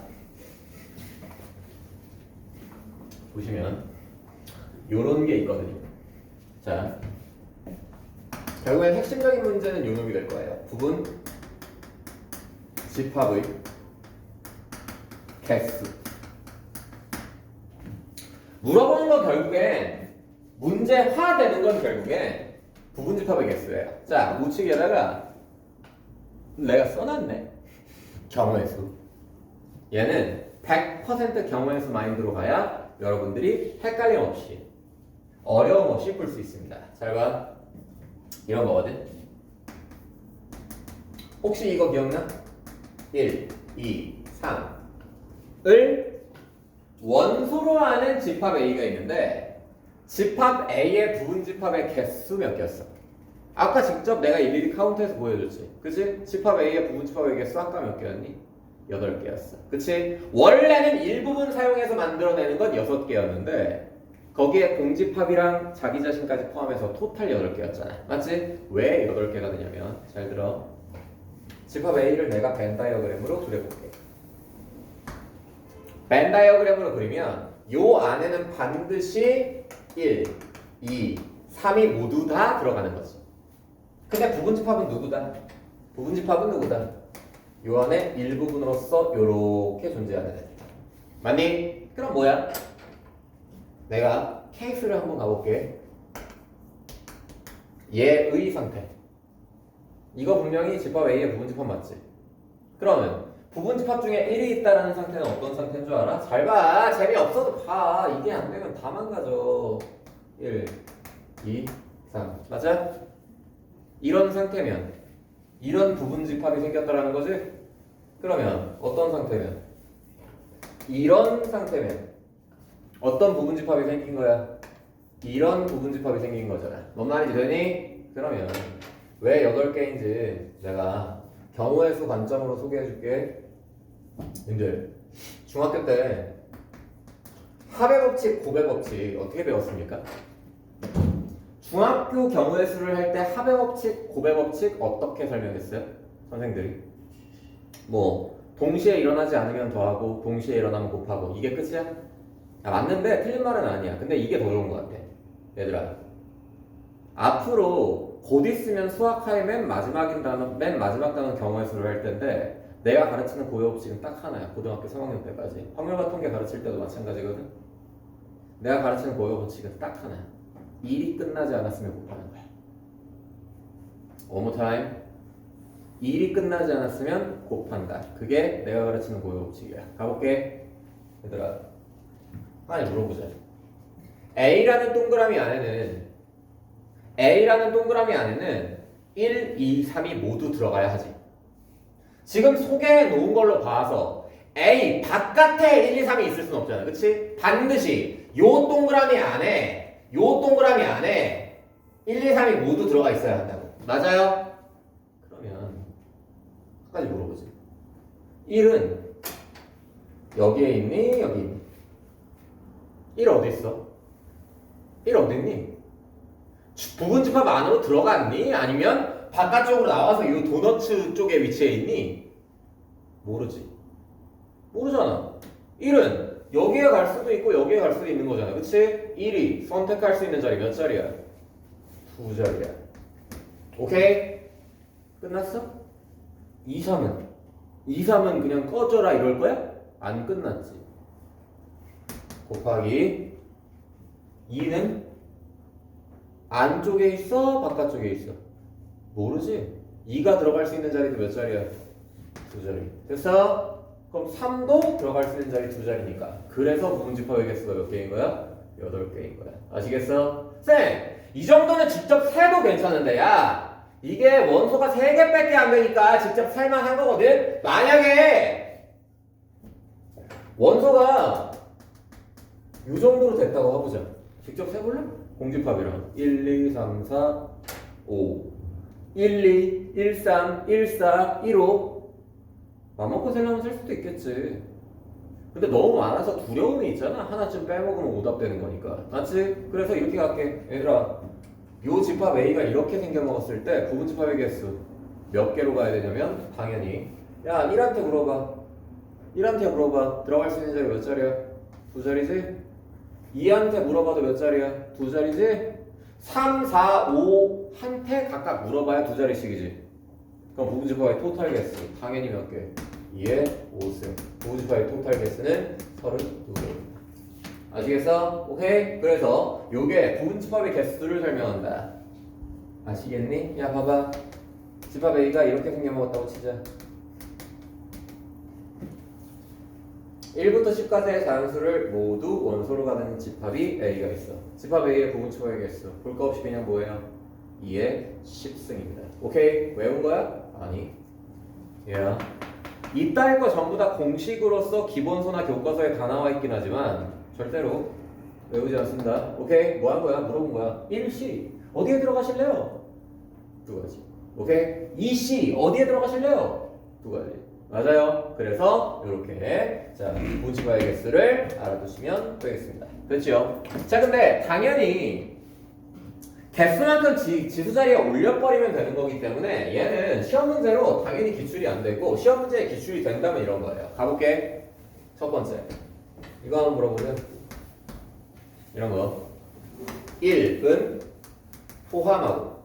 보시면 요런 게 있거든요. 자 결국엔 핵심적인 문제는 요 놈이 될 거예요. 부분 집합의 개수. 물어보는 건 결국엔 문제화 되는 건 결국엔 부분 집합의 개수예요. 자 우측에다가 내가 써놨네. 경우의 수. 얘는 100% 경우의 수 마인드로 가야 여러분들이 헷갈림 없이 어려움 없이 풀 수 있습니다. 잘 봐. 이런 거거든. 혹시 이거 기억나? 1, 2, 3을 원소로 하는 집합 A가 있는데 집합 A의 부분 집합의 개수 몇 개였어? 아까 직접 내가 일일이 카운트해서 보여줬지. 그치? 집합 A의 부분 집합의 개수 아까 몇 개였니? 8개였어. 그치? 원래는 일부분 사용해서 만들어내는 건 6개였는데 거기에 공집합이랑 자기 자신까지 포함해서 토탈 8개였잖아. 맞지? 왜 8개가 되냐면 잘 들어. 집합 A를 내가 벤 다이어그램으로 그려볼게. 벤 다이어그램으로 그리면 요 안에는 반드시 1, 2, 3이 모두 다 들어가는 거지. 근데 부분집합은 누구다? 부분집합은 누구다? 요 안에 일부분으로서 요렇게 존재하는 애. 맞니? 그럼 뭐야? 내가 케이스를 한번 가볼게. 얘의 상태. 이거 분명히 집합 A의 부분집합 맞지? 그러면 부분집합 중에 1이 있다라는 상태는 어떤 상태인 줄 알아? 잘 봐. 재미없어도 봐. 이게 안 되면 다 망가져. 1, 2, 3. 맞아? 이런 상태면 이런 부분집합이 생겼다라는 거지? 그러면 어떤 상태면? 이런 상태면 어떤 부분집합이 생긴 거야? 이런 부분집합이 생긴 거잖아. 뭔 말인지 되니? 그러면 왜 8개인지 내가 경우의 수 관점으로 소개해 줄게. 님들 중학교 때 합의 법칙, 곱의 법칙 어떻게 배웠습니까? 중학교 경우의 수를 할 때 합의 법칙, 곱의 법칙 어떻게 설명했어요? 선생들이 뭐 동시에 일어나지 않으면 더하고 동시에 일어나면 곱하고 이게 끝이야? 맞는데 틀린 말은 아니야. 근데 이게 더 좋은 것 같아. 얘들아 앞으로 곧 있으면 수학하의 맨 마지막 단어 경우의 수를 할 텐데 내가 가르치는 고유 법칙은 딱 하나야. 고등학교 3학년 때까지 확률과 통계 가르칠 때도 마찬가지거든. 내가 가르치는 고유 법칙은 딱 하나야. 일이 끝나지 않았으면 곱하는 거야. One more time. 일이 끝나지 않았으면 곱한다. 그게 내가 가르치는 고유 법칙이야. 가볼게. 얘들아 하나 물어보자. A라는 동그라미 안에는 1, 2, 3이 모두 들어가야 하지. 지금 소개해 놓은 걸로 봐서 A 바깥에 1, 2, 3이 있을 수는 없잖아. 그치? 반드시 요 동그라미 안에 1, 2, 3이 모두 들어가 있어야 한다고. 맞아요? 그러면 한 가지 물어보지. 1은 여기에 있니? 여기 있니? 1 어디 있어? 1 어디 있니? 부분집합 안으로 들어갔니? 아니면 바깥쪽으로 나와서 이 도너츠 쪽에 위치해 있니? 모르지. 모르잖아. 1은 여기에 갈 수도 있고 여기에 갈 수도 있는 거잖아. 그치? 1이 선택할 수 있는 자리 몇 자리야? 2자리야. 오케이? 끝났어? 2, 3은? 2, 3은 그냥 꺼져라 이럴 거야? 안 끝났지. 곱하기 2는 안쪽에 있어? 바깥쪽에 있어? 모르지? 2가 들어갈 수 있는 자리도 몇 자리야? 2자리. 됐어? 그럼 3도 들어갈 수 있는 자리 2자리니까. 그래서 부분집합의 개수가 몇 개인 거야? 8개인 거야. 아시겠어? 쌤! 이 정도는 직접 세도 괜찮은데 야! 이게 원소가 3개밖에 안 되니까 직접 살만 한 거거든? 만약에 원소가 이 정도로 됐다고 해보자. 직접 세볼래? 공집합이랑 1, 2, 3, 4, 5 1, 2, 1, 3, 1, 4, 1, 5 맘먹고 세려면 셀 수도 있겠지. 근데 너무 많아서 두려움이 있잖아. 하나쯤 빼먹으면 오답되는 거니까. 맞지? 그래서 이렇게 갈게. 얘들아 요 집합 A가 이렇게 생겨먹었을 때 부분집합의 개수 몇 개로 가야 되냐면 당연히 야 1한테 물어봐. 들어갈 수 있는 자리 몇 자리야? 2자리지? 2한테 물어봐도 몇 자리야? 2자리지? 3, 4, 5 한테 각각 물어봐야 2자리씩이지. 그럼 부분집합의 토탈 개수 당연히 몇 개? 2에 5승. 부분집합의 토탈 개수는 32개입니다. 아시겠어? 오케이? 그래서 요게 부분집합의 개수를 설명한다. 아시겠니? 야 봐봐. 집합 A가 이렇게 생겨먹었다고 치자. 1부터 10까지의 자연수를 모두 원소로 가는 집합이 A가 있어. 집합 A의 부분집합의 개수 볼 거 없이 그냥 뭐예요? 2의 10승입니다. 오케이? 외운 거야? 아니 예. 이따위 거 전부 다 공식으로서 기본서나 교과서에 다 나와 있긴 하지만 절대로 외우지 않습니다. 오케이? 뭐 한 거야? 물어본 거야. 1C 어디에 들어가실래요? 두 가지. 오케이? 2C 어디에 들어가실래요? 두 가지. 맞아요. 그래서 이렇게 자 부분지파의 개수를 알아두시면 되겠습니다. 됐죠? 자 근데 당연히 개수만큼 지수 자리에 올려버리면 되는 거기 때문에 얘는 시험 문제로 당연히 기출이 안 되고 시험 문제에 기출이 된다면 이런 거예요. 가볼게. 첫 번째 이거 한번 물어보면 이런 거 1은 포함하고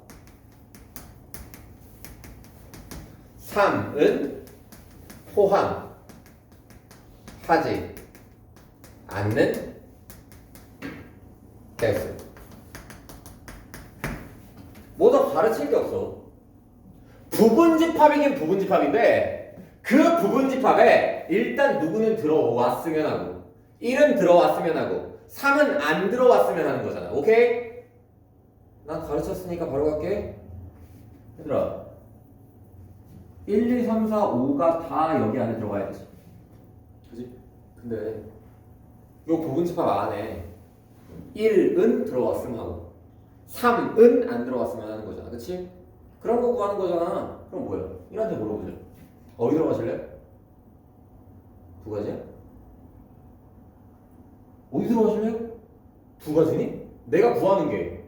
3은 포함하지 않는 개수. 뭐 더 가르칠 게 없어. 부분집합이긴 부분집합인데 그 부분집합에 일단 누구는 들어왔으면 하고 1은 들어왔으면 하고 3은 안 들어왔으면 하는 거잖아. 오케이? 난 가르쳤으니까 바로 갈게. 얘들아 1, 2, 3, 4, 5가 다 여기 안에 들어가야 되지. 그지? 근데 요 부분집합 안에 1은 들어왔으면 하고 3은 안 들어왔으면 하는 거잖아. 그치? 그런 거 구하는 거잖아. 그럼 뭐야? 1한테 물어보자. 어디 들어가실래? 두 가지야? 어디 들어가실래요? 두 가지니? 내가 구하는 게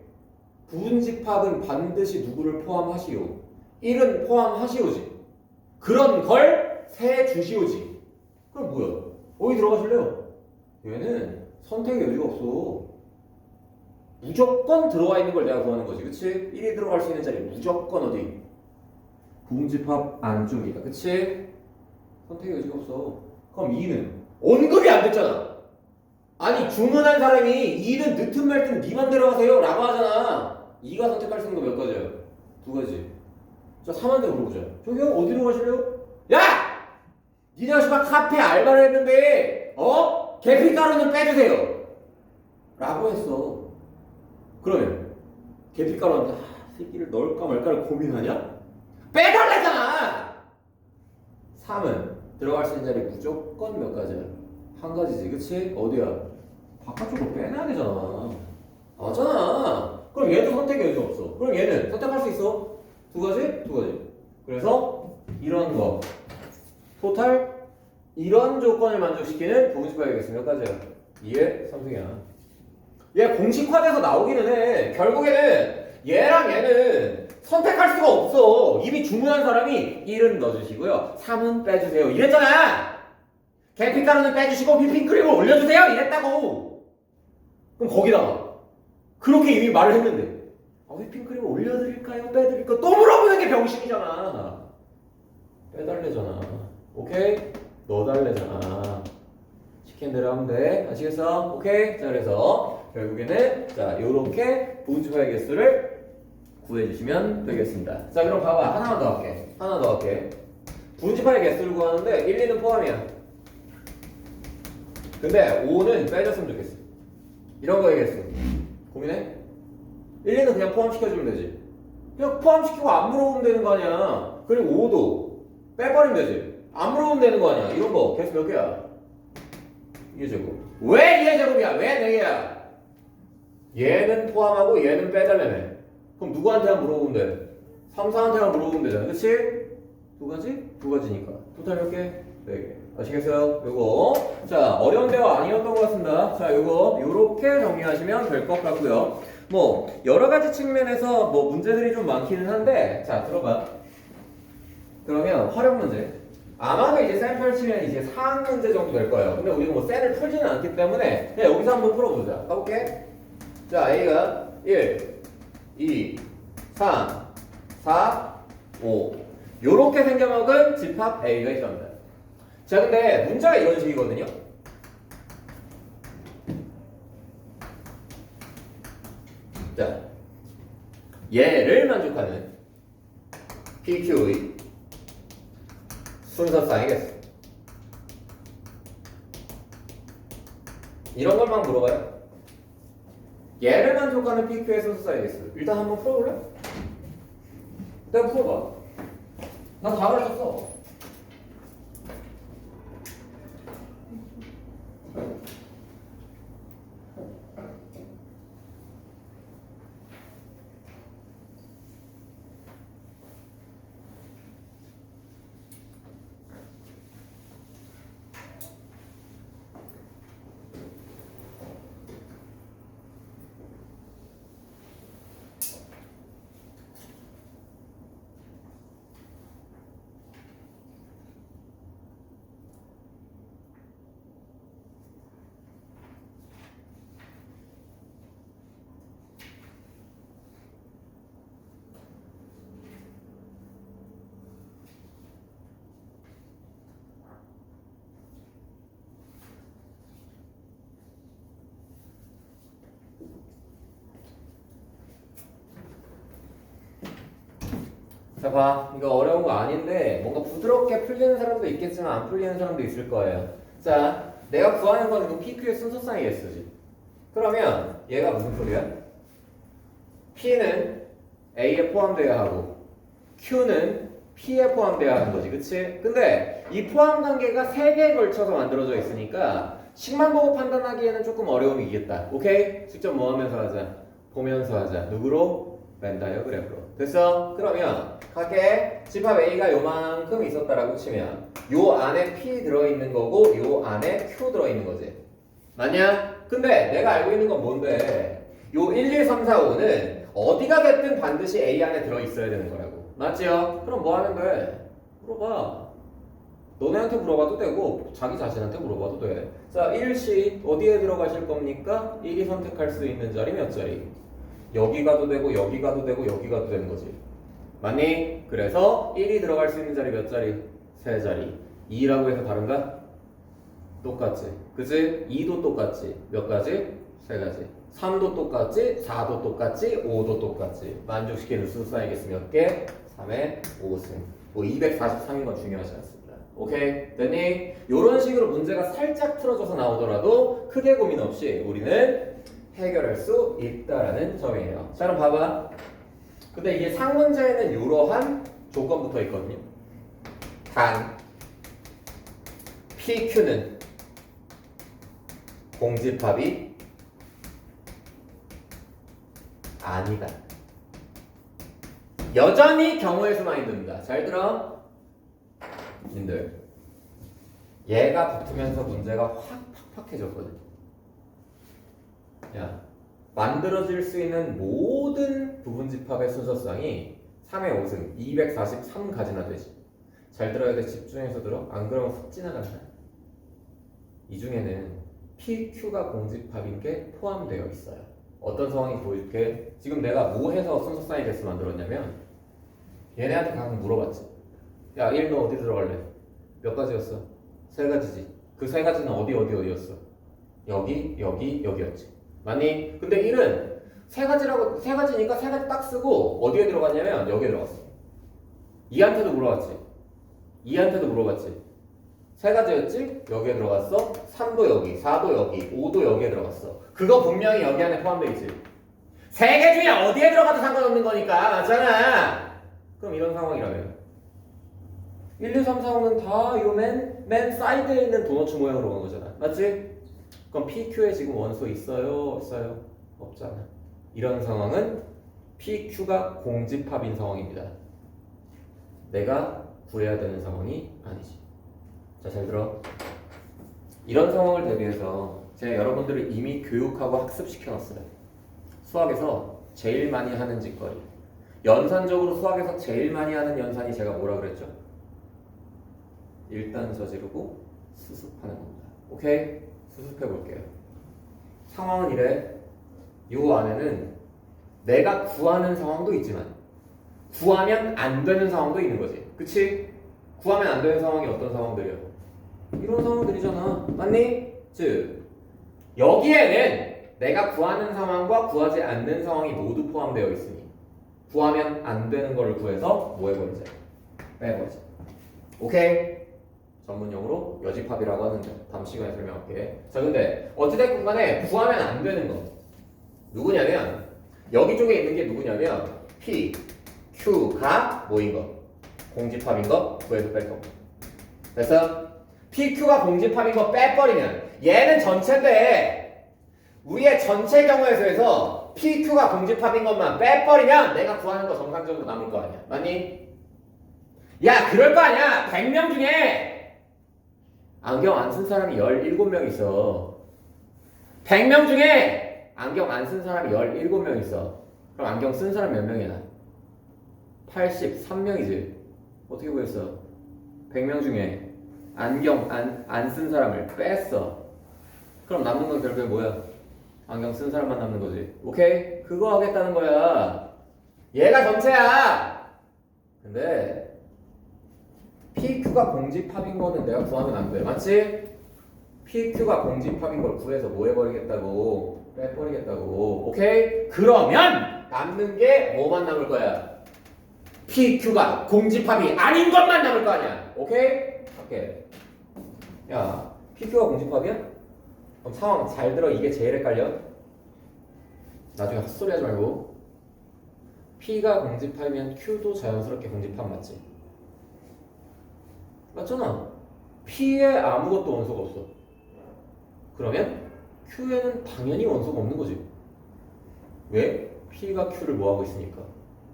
부분집합은 반드시 누구를 포함하시오. 1은 포함하시오지. 그런 걸 세 주시오지. 그럼 뭐야? 어디 들어가실래요? 얘는 선택의 여지가 없어. 무조건 들어와 있는 걸 내가 구하는 거지. 그치? 1이 들어갈 수 있는 자리 무조건 어디? 부분집합 안쪽이다. 그치? 선택의 여지가 없어. 그럼 2는 언급이 안 됐잖아. 아니 주문한 사람이 2는 늦든 말든 니 맘대로 하세요 라고 하잖아. 2가 선택할 수 있는 거 몇 가지야? 두 가지. 자 3한테 물어보자. 저기요 어디로 가실래요? 야! 니네 씨발 카페 알바를 했는데 계피가루는 빼주세요 라고 했어. 그러면 계피가루한테 새끼를 넣을까 말까를 고민하냐? 빼달랬잖아. 3은 들어갈 수 있는 자리 무조건 몇 가지야? 한 가지지. 그치? 어디야? 바깥쪽으로 빼놔야 되잖아. 맞잖아. 그럼 얘도 선택의 여지가 없어. 그럼 얘는 선택할 수 있어? 두 가지? 두 가지. 그래서 이런 거 토탈 이런 조건을 만족시키는 부분집합의 개수 몇 가지야? 2의 3승이야. 얘 공식화돼서 나오기는 해. 결국에는 얘랑 얘는 선택할 수가 없어. 이미 주문한 사람이 1은 넣어주시고요 3은 빼주세요 이랬잖아. 계피가루는 빼주시고 휘핑크림을 올려주세요 이랬다고. 그럼 거기다가 그렇게 이미 말을 했는데 휘핑크림을 올려드릴까요? 빼드릴까요? 또 물어보는 게 병신이잖아. 빼달래잖아. 오케이? 넣어달래잖아. 시킨 대로 하면 돼. 아시겠어? 오케이? 자 그래서 결국에는 자 요렇게 부분집합의 개수를 구해주시면 되겠습니다. 자 그럼 봐봐. 하나만 더 할게. 하나 더 할게. 부분집합의 개수를 구하는데 1, 2는 포함이야. 근데 5는 빼줬으면 좋겠어. 이런 거 얘기했어. 고민해? 1, 2는 그냥 포함시켜주면 되지. 그냥 포함시키고 안 물어보면 되는 거 아니야. 그리고 5도 빼버리면 되지. 안 물어보면 되는 거 아니야. 이런 거 개수 몇 개야? 2의 제곱. 왜 2의 제곱이야? 왜 4개야? 얘는 포함하고 얘는 빼달라며. 그럼 누구한테만 물어보면 돼? 3, 4한테만 물어보면 되잖아. 그치? 두 가지? 두 가지니까. 토탈 몇 개? 4개. 아시겠어요? 요거. 자, 어려운 대화 아니었던 것 같습니다. 자, 요거, 요렇게 정리하시면 될 것 같고요. 뭐, 여러 가지 측면에서 뭐 문제들이 좀 많기는 한데, 자, 들어봐. 그러면 활용 문제. 아마도 이제 셀 펼치면 이제 상황 문제 정도 될 거예요. 근데 우리가 뭐 셀을 풀지는 않기 때문에 그냥 여기서 한번 풀어보자. 가볼게. 자, A가 1, 2, 3, 4, 5. 요렇게 생겨먹은 집합 A가 있답니다. 자, 근데 문제가 이런 식이거든요. 자, 얘를 만족하는 PQ의 순서쌍이겠어. 이런 것만 물어봐요. 얘를 만족하는 PQ의 순서쌍이겠어. 일단 한번 풀어볼래? 내가 풀어봐. 나 다 가르쳤어. 자, 봐. 이거 어려운 거 아닌데 뭔가 부드럽게 풀리는 사람도 있겠지만 안 풀리는 사람도 있을 거예요. 자, 내가 구하는 건 이거 PQ의 순서쌍이겠지. 그러면 얘가 무슨 소리야? P는 A에 포함되어야 하고 Q는 P에 포함되어야 하는 거지. 그치? 근데 이 포함 관계가 3개에 걸쳐서 만들어져 있으니까 식만 보고 판단하기에는 조금 어려움이 있겠다. 오케이? 직접 뭐 하면서 하자? 보면서 하자. 누구로? 벤 다이어그램으로. 됐어? 그러면 각계 집합 A가 요만큼 있었다라고 치면 요 안에 P 들어있는 거고 요 안에 Q 들어있는 거지. 맞냐? 근데 내가 알고 있는 건 뭔데? 요 1, 2, 3, 4, 5는 어디가 됐든 반드시 A 안에 들어있어야 되는 거라고. 맞지요? 그럼 뭐 하면 돼? 물어봐. 너네한테 물어봐도 되고 자기 자신한테 물어봐도 돼. 자, 1시 어디에 들어가실 겁니까? 1이 선택할 수 있는 자리 몇 자리? 여기 가도 되고 여기 가도 되고 여기 가도 되는 거지. 맞니? 그래서 1이 들어갈 수 있는 자리 몇 자리? 3자리. 2라고 해서 다른가? 똑같지. 그치? 2도 똑같지. 몇 가지? 3가지. 3도 똑같지. 4도 똑같지. 5도 똑같지. 만족시키는 수사이겠으 몇 개? 3의 5승. 뭐 243인 건 중요하지 않습니다. 오케이? 됐니? 이런 식으로 문제가 살짝 틀어져서 나오더라도 크게 고민 없이 우리는 해결할 수 있다라는 점이에요. 자, 그럼 봐봐. 근데 이게 상문제에는 이러한 조건부터 있거든요. 단 PQ는 공집합이 아니다. 여전히 경우의 수만 있습니다. 잘 들어? 님들, 얘가 붙으면서 문제가 확 팍팍해졌거든. 야, 만들어질 수 있는 모든 부분집합의 순서쌍이 3의 5승 243가지나 되지. 잘 들어야 돼. 집중해서 들어. 안 그러면 훅 지나간다. 이 중에는 PQ가 공집합인 게 포함되어 있어요. 어떤 상황이 보일게. 지금 내가 뭐 해서 순서쌍이 개수 만들었냐면 얘네한테 가끔 물어봤지. 야, 1 너 어디 들어갈래? 몇 가지였어? 3가지지. 그 3가지는 어디였어? 여기, 여기, 여기였지. 맞니? 근데 1은 3가지니까 3가지 딱 쓰고 어디에 들어갔냐면 여기에 들어갔어. 2한테도 물어봤지. 2한테도 물어봤지. 3가지였지? 여기에 들어갔어. 3도 여기, 4도 여기, 5도 여기에 들어갔어. 그거 분명히 여기 안에 포함되어 있지. 3개 중에 어디에 들어가도 상관없는 거니까. 맞잖아. 그럼 이런 상황이라면 1, 2, 3, 4, 5는 다 요 맨 사이드에 있는 도너츠 모양으로 간 거잖아. 맞지? 그럼 PQ에 지금 원소 있어요? 없어요? 없잖아. 이런 상황은 PQ가 공집합인 상황입니다. 내가 구해야 되는 상황이 아니지. 자, 잘 들어. 이런 상황을 대비해서 제가 여러분들을 이미 교육하고 학습시켜놨어요. 수학에서 제일 많이 하는 짓거리. 연산적으로 수학에서 제일 많이 하는 연산이 제가 뭐라 그랬죠? 일단 저지르고 수습하는 겁니다. 오케이? 수습해 볼게요. 상황은 이래. 요 안에는 내가 구하는 상황도 있지만 구하면 안 되는 상황도 있는 거지. 그치? 구하면 안 되는 상황이 어떤 상황들이야? 이런 상황들이잖아. 맞니? 즉 여기에는 내가 구하는 상황과 구하지 않는 상황이 모두 포함되어 있으니 구하면 안 되는 거를 구해서 뭐 해버리자? 빼버리자. 오케이? 전문용어로 여집합이라고 하는데 다음 시간에 설명할게. 자, 근데 어찌됐건 간에 구하면 안 되는 거 누구냐면 여기 쪽에 있는 게 누구냐면 P, Q가 뭐인 거? 공집합인 거 구해서 뺄 겁니다. 그래서 PQ가 공집합인 거 빼버리면 얘는 전체인데 우리의 전체 경우의 수에서 PQ가 공집합인 것만 빼버리면 내가 구하는 거 정상적으로 남을 거 아니야. 맞니? 야, 그럴 거 아니야. 100명 중에 안경 안 쓴 사람이 17명 있어. 100명 중에 안경 안 쓴 사람이 17명 있어. 그럼 안경 쓴 사람 몇 명이야? 83명이지. 어떻게 보였어? 100명 중에 안경 안 쓴 사람을 뺐어. 그럼 남는 건 결국에 뭐야? 안경 쓴 사람만 남는 거지. 오케이? 그거 하겠다는 거야. 얘가 전체야. 근데 PQ가 공집합인 거는 내가 구하면 안 돼. 맞지? PQ가 공집합인 걸 구해서 뭐 해버리겠다고? 빼버리겠다고. 오케이? 그러면 남는 게 뭐만 남을 거야? PQ가 공집합이 아닌 것만 남을 거 아니야. 오케이? 오케이. 야, PQ가 공집합이야? 그럼 상황 잘 들어. 이게 제일 헷갈려. 나중에 헛소리 하지 말고. P가 공집합이면 Q도 자연스럽게 공집합 맞지? 맞잖아. P에 아무것도 원소가 없어. 그러면 Q에는 당연히 원소가 없는 거지. 왜? P가 Q를 뭐하고 있으니까.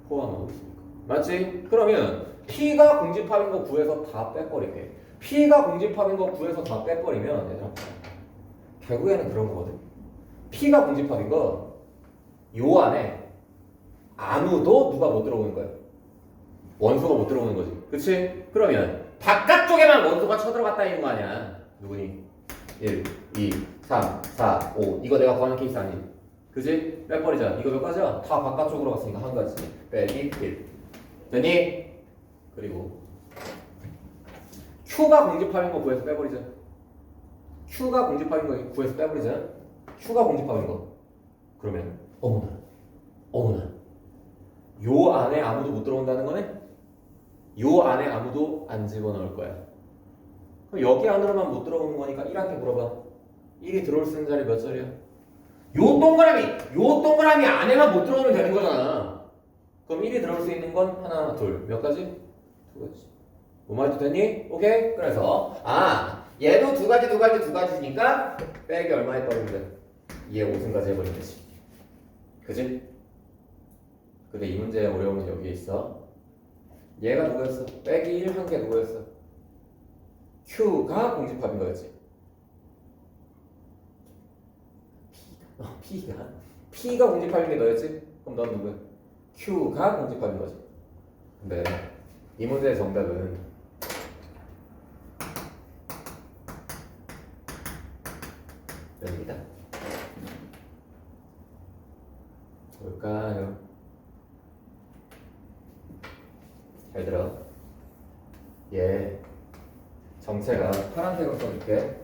포함하고 있으니까. 맞지? 그러면 P가 공집합인 거 구해서 다 빼버릴게. P가 공집합인 거 구해서 다 빼버리면 얘들아 결국에는 그런 거거든. P가 공집합인 거 요 안에 아무도 누가 못 들어오는 거야. 원소가 못 들어오는 거지. 그치? 그러면 바깥쪽에만 원소가 쳐들어갔다는 거 아니야. 누구니? 1, 2, 3, 4, 5 이거 내가 구하는 케이스 아니지? 그치? 빼버리자. 이거 몇 가지야? 다 바깥쪽으로 갔으니까 한 가지. 빼기 1. 됐니? 그리고 Q가 공집합인 거 구해서 빼버리자. Q가 공집합인 거 구해서 빼버리자. Q가 공집합인 거. 그러면 어머나. 요 안에 아무도 못 들어온다는 거네? 요 안에 아무도 안 집어넣을 거야. 그럼 여기 안으로만 못 들어오는 거니까 1한테 물어봐. 1이 들어올 수 있는 자리 몇 자리야? 요 동그라미 안에만 못 들어오면 되는 거잖아. 그럼 1이 들어올 수 있는 건 하나, 둘. 몇 가지? 두 가지. 뭐 말도 되니? 오케이? 그래서 얘도 두 가지니까 빼기 얼마 해버리면 돼? 2에 5승까지 해버리면 되지. 그지? 근데 이 문제의 어려움은 여기에 있어. 얘가 누구였어? 빼기 1 한 개 누구였어? Q가 공집합인 거였지. P가 공집합인 게 너였지? 그럼 넌 누구야? Q가 공집합인 거지. 근데 이 문제의 정답은 여기다. 뭘까요? 잘 들어. 얘 정체가 파란색으로 써줄게.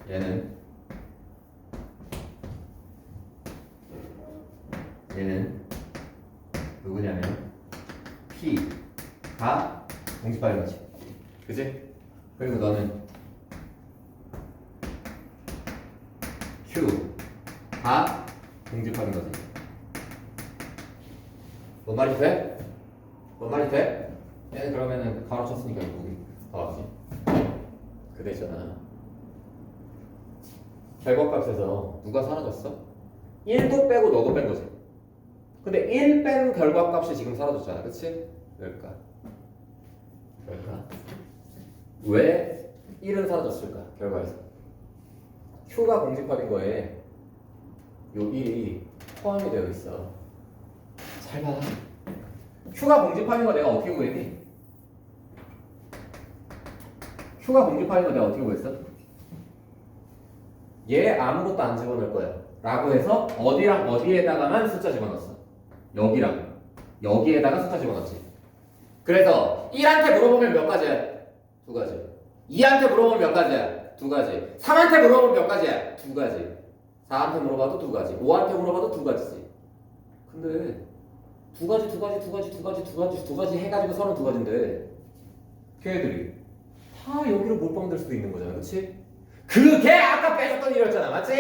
얘는 누구냐면 P가 공집합인 거지. 그치? 그리고 너는 Q가 공집합인 거지. 뭔 말이 돼? 얘는 그러면은 가로 쳤으니까 여기 더하지. 그 대잖아. 결과값에서 누가 사라졌어? 1도 빼고 너도 뺀 거지. 근데 1 뺀 결과값이 지금 사라졌잖아. 그치? 왜일까? 왜 1은 사라졌을까? 결과에서 Q가 공집합인 거에 요 1이 포함이 되어 있어. 잘 봐. Q가 공집합인 거 내가 어떻게 구했니? Q가 공집합인 거 내가 어떻게 구했어? 얘 아무것도 안 집어넣을 거야 라고 해서 어디랑 어디에다가만 숫자 집어넣었어. 여기랑 여기에다가 숫자 집어넣었지. 그래서 1한테 물어보면 몇 가지야? 두 가지. 2한테 물어보면 몇 가지야? 두 가지. 3한테 물어보면 몇 가지야? 두 가지. 4한테 물어봐도 두 가지. 5한테 물어봐도 두 가지지. 근데 두 가지 해가지고 32가지인데 걔들이 다 여기로 몰빵될 수도 있는 거잖아. 그치? 그게 아까 빼줬던 일이었잖아. 맞지?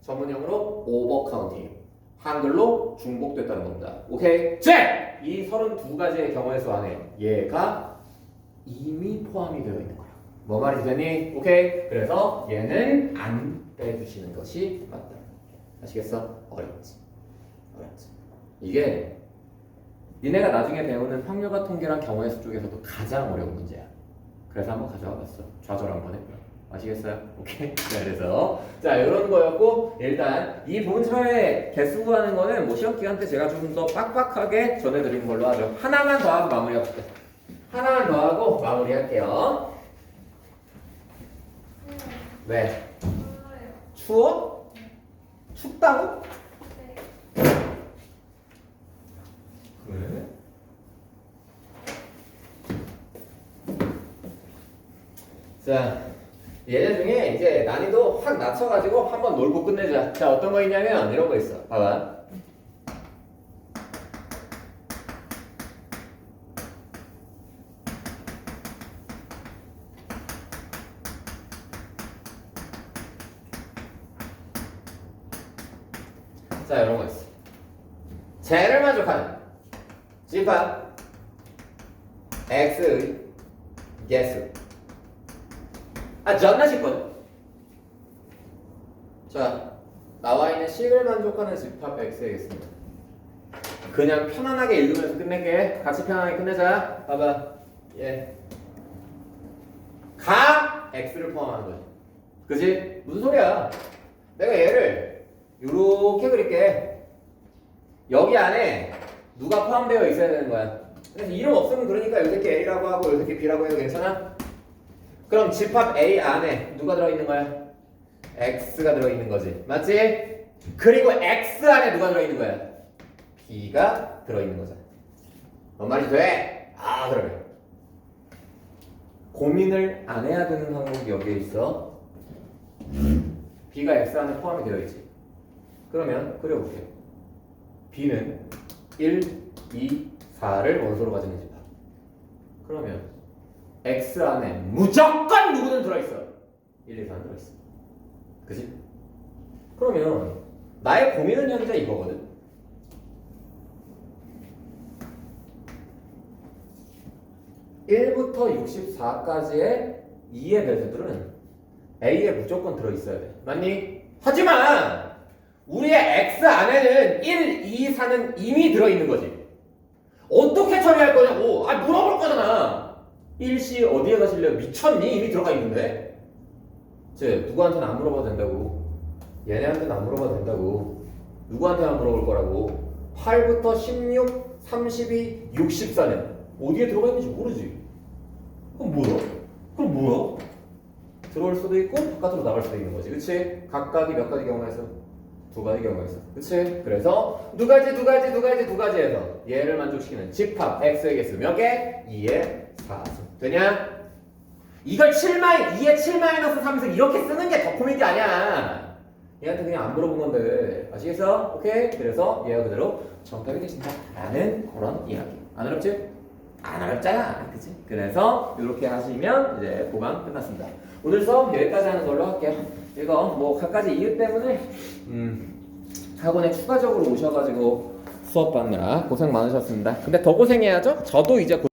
전문용어로 오버카운팅. 한글로 중복됐다는 겁니다. 오케이? 제! 이 32가지의 경우의 수 안에 얘가 이미 포함이 되어 있는 거야. 뭐 말이 되니? 오케이? 그래서 얘는 안 빼주시는 것이 맞다. 아시겠어? 어렵지. 이게 니네가 나중에 배우는 확률과 통계랑 경우의 수 쪽에서도 가장 어려운 문제야. 그래서 한번 가져와 봤어. 좌절 한번 해보라. 아시겠어요? 오케이? 그래서 자 이런 거였고 일단 이 본처의 개수 구하는 거는 뭐 시험 기간 때 제가 좀 더 빡빡하게 전해드리는 걸로 하죠. 하나만 더 하고 마무리할게요. 하나만 더 하고 마무리할게요. 왜? 추워? 춥다고? 그래? 자, 얘네 중에 이제 난이도 확 낮춰가지고 한번 놀고 끝내자. 자, 어떤 거 있냐면 이런 거 있어. 봐봐. 자, 이런 거 있어. 쟤를 만족하는 집합 x의 개수. 존나 쉽거든. 자, 나와 있는 식을 만족하는 집합 x의 개수입니다. 그냥 편안하게 읽으면서 끝낼게. 같이 편안하게 끝내자. 봐봐. 예. 각 x를 포함하는 거지. 그지? 무슨 소리야? 내가 얘를 요렇게 그릴게. 여기 안에 누가 포함되어 있어야 되는 거야. 그래서 이름 없으면 그러니까 요 새끼 A라고 하고 요 새끼 B라고 해도 괜찮아? 그럼 집합 A 안에 누가 들어있는 거야? X가 들어있는 거지. 맞지? 그리고 X 안에 누가 들어있는 거야? B가 들어있는 거잖아. 뭔 말이 돼? 그러면 고민을 안 해야 되는 항목이 여기에 있어. B가 X 안에 포함이 되어 있지. 그러면 그려볼게요. B는 1, 2, 4를 원소로 가지는 집합. 그러면 X 안에 무조건 누구는 들어있어. 1, 2, 4는 들어있어. 그치? 그러면 나의 고민은 현재 이거거든. 1부터 64까지의 2의 배수들은 A에 무조건 들어있어야 돼. 맞니? 하지만 우리의 X 안에는 1, 2, 4는 이미 들어있는 거지. 어떻게 처리할 거냐고. 물어볼 거잖아. 1씨 어디에 가실래요? 미쳤니? 이미 들어가 있는데. 누구한테는 안 물어봐도 된다고. 얘네한테는 안 물어봐도 된다고. 누구한테만 물어볼 거라고. 8부터 16, 32, 64는 어디에 들어가 있는지 모르지. 그럼 뭐야? 들어올 수도 있고 바깥으로 나갈 수도 있는 거지. 그치? 각각이 몇 가지 경우가 있어? 두 가지 경우가 있어. 그치? 그래서 두 가지 해서 얘를 만족시키는 집합 x의 개수 몇 개? 2의 4수. 되냐? 이걸 2의 7-3수 이렇게 쓰는 게 더 코미디 아니야. 얘한테 그냥 안 물어본 건데. 아시겠어? 오케이? 그래서 얘가 그대로 정답이 되신다 라는 그런 이야기. 안 어렵지? 안 어렵잖아. 그치? 그래서 이렇게 하시면 이제 고강 끝났습니다. 오늘 수업 여기까지 하는 걸로 할게요. 이거 각가지 이유 때문에 학원에 추가적으로 오셔가지고 수업 받느라 고생 많으셨습니다. 근데 더 고생해야죠? 저도 이제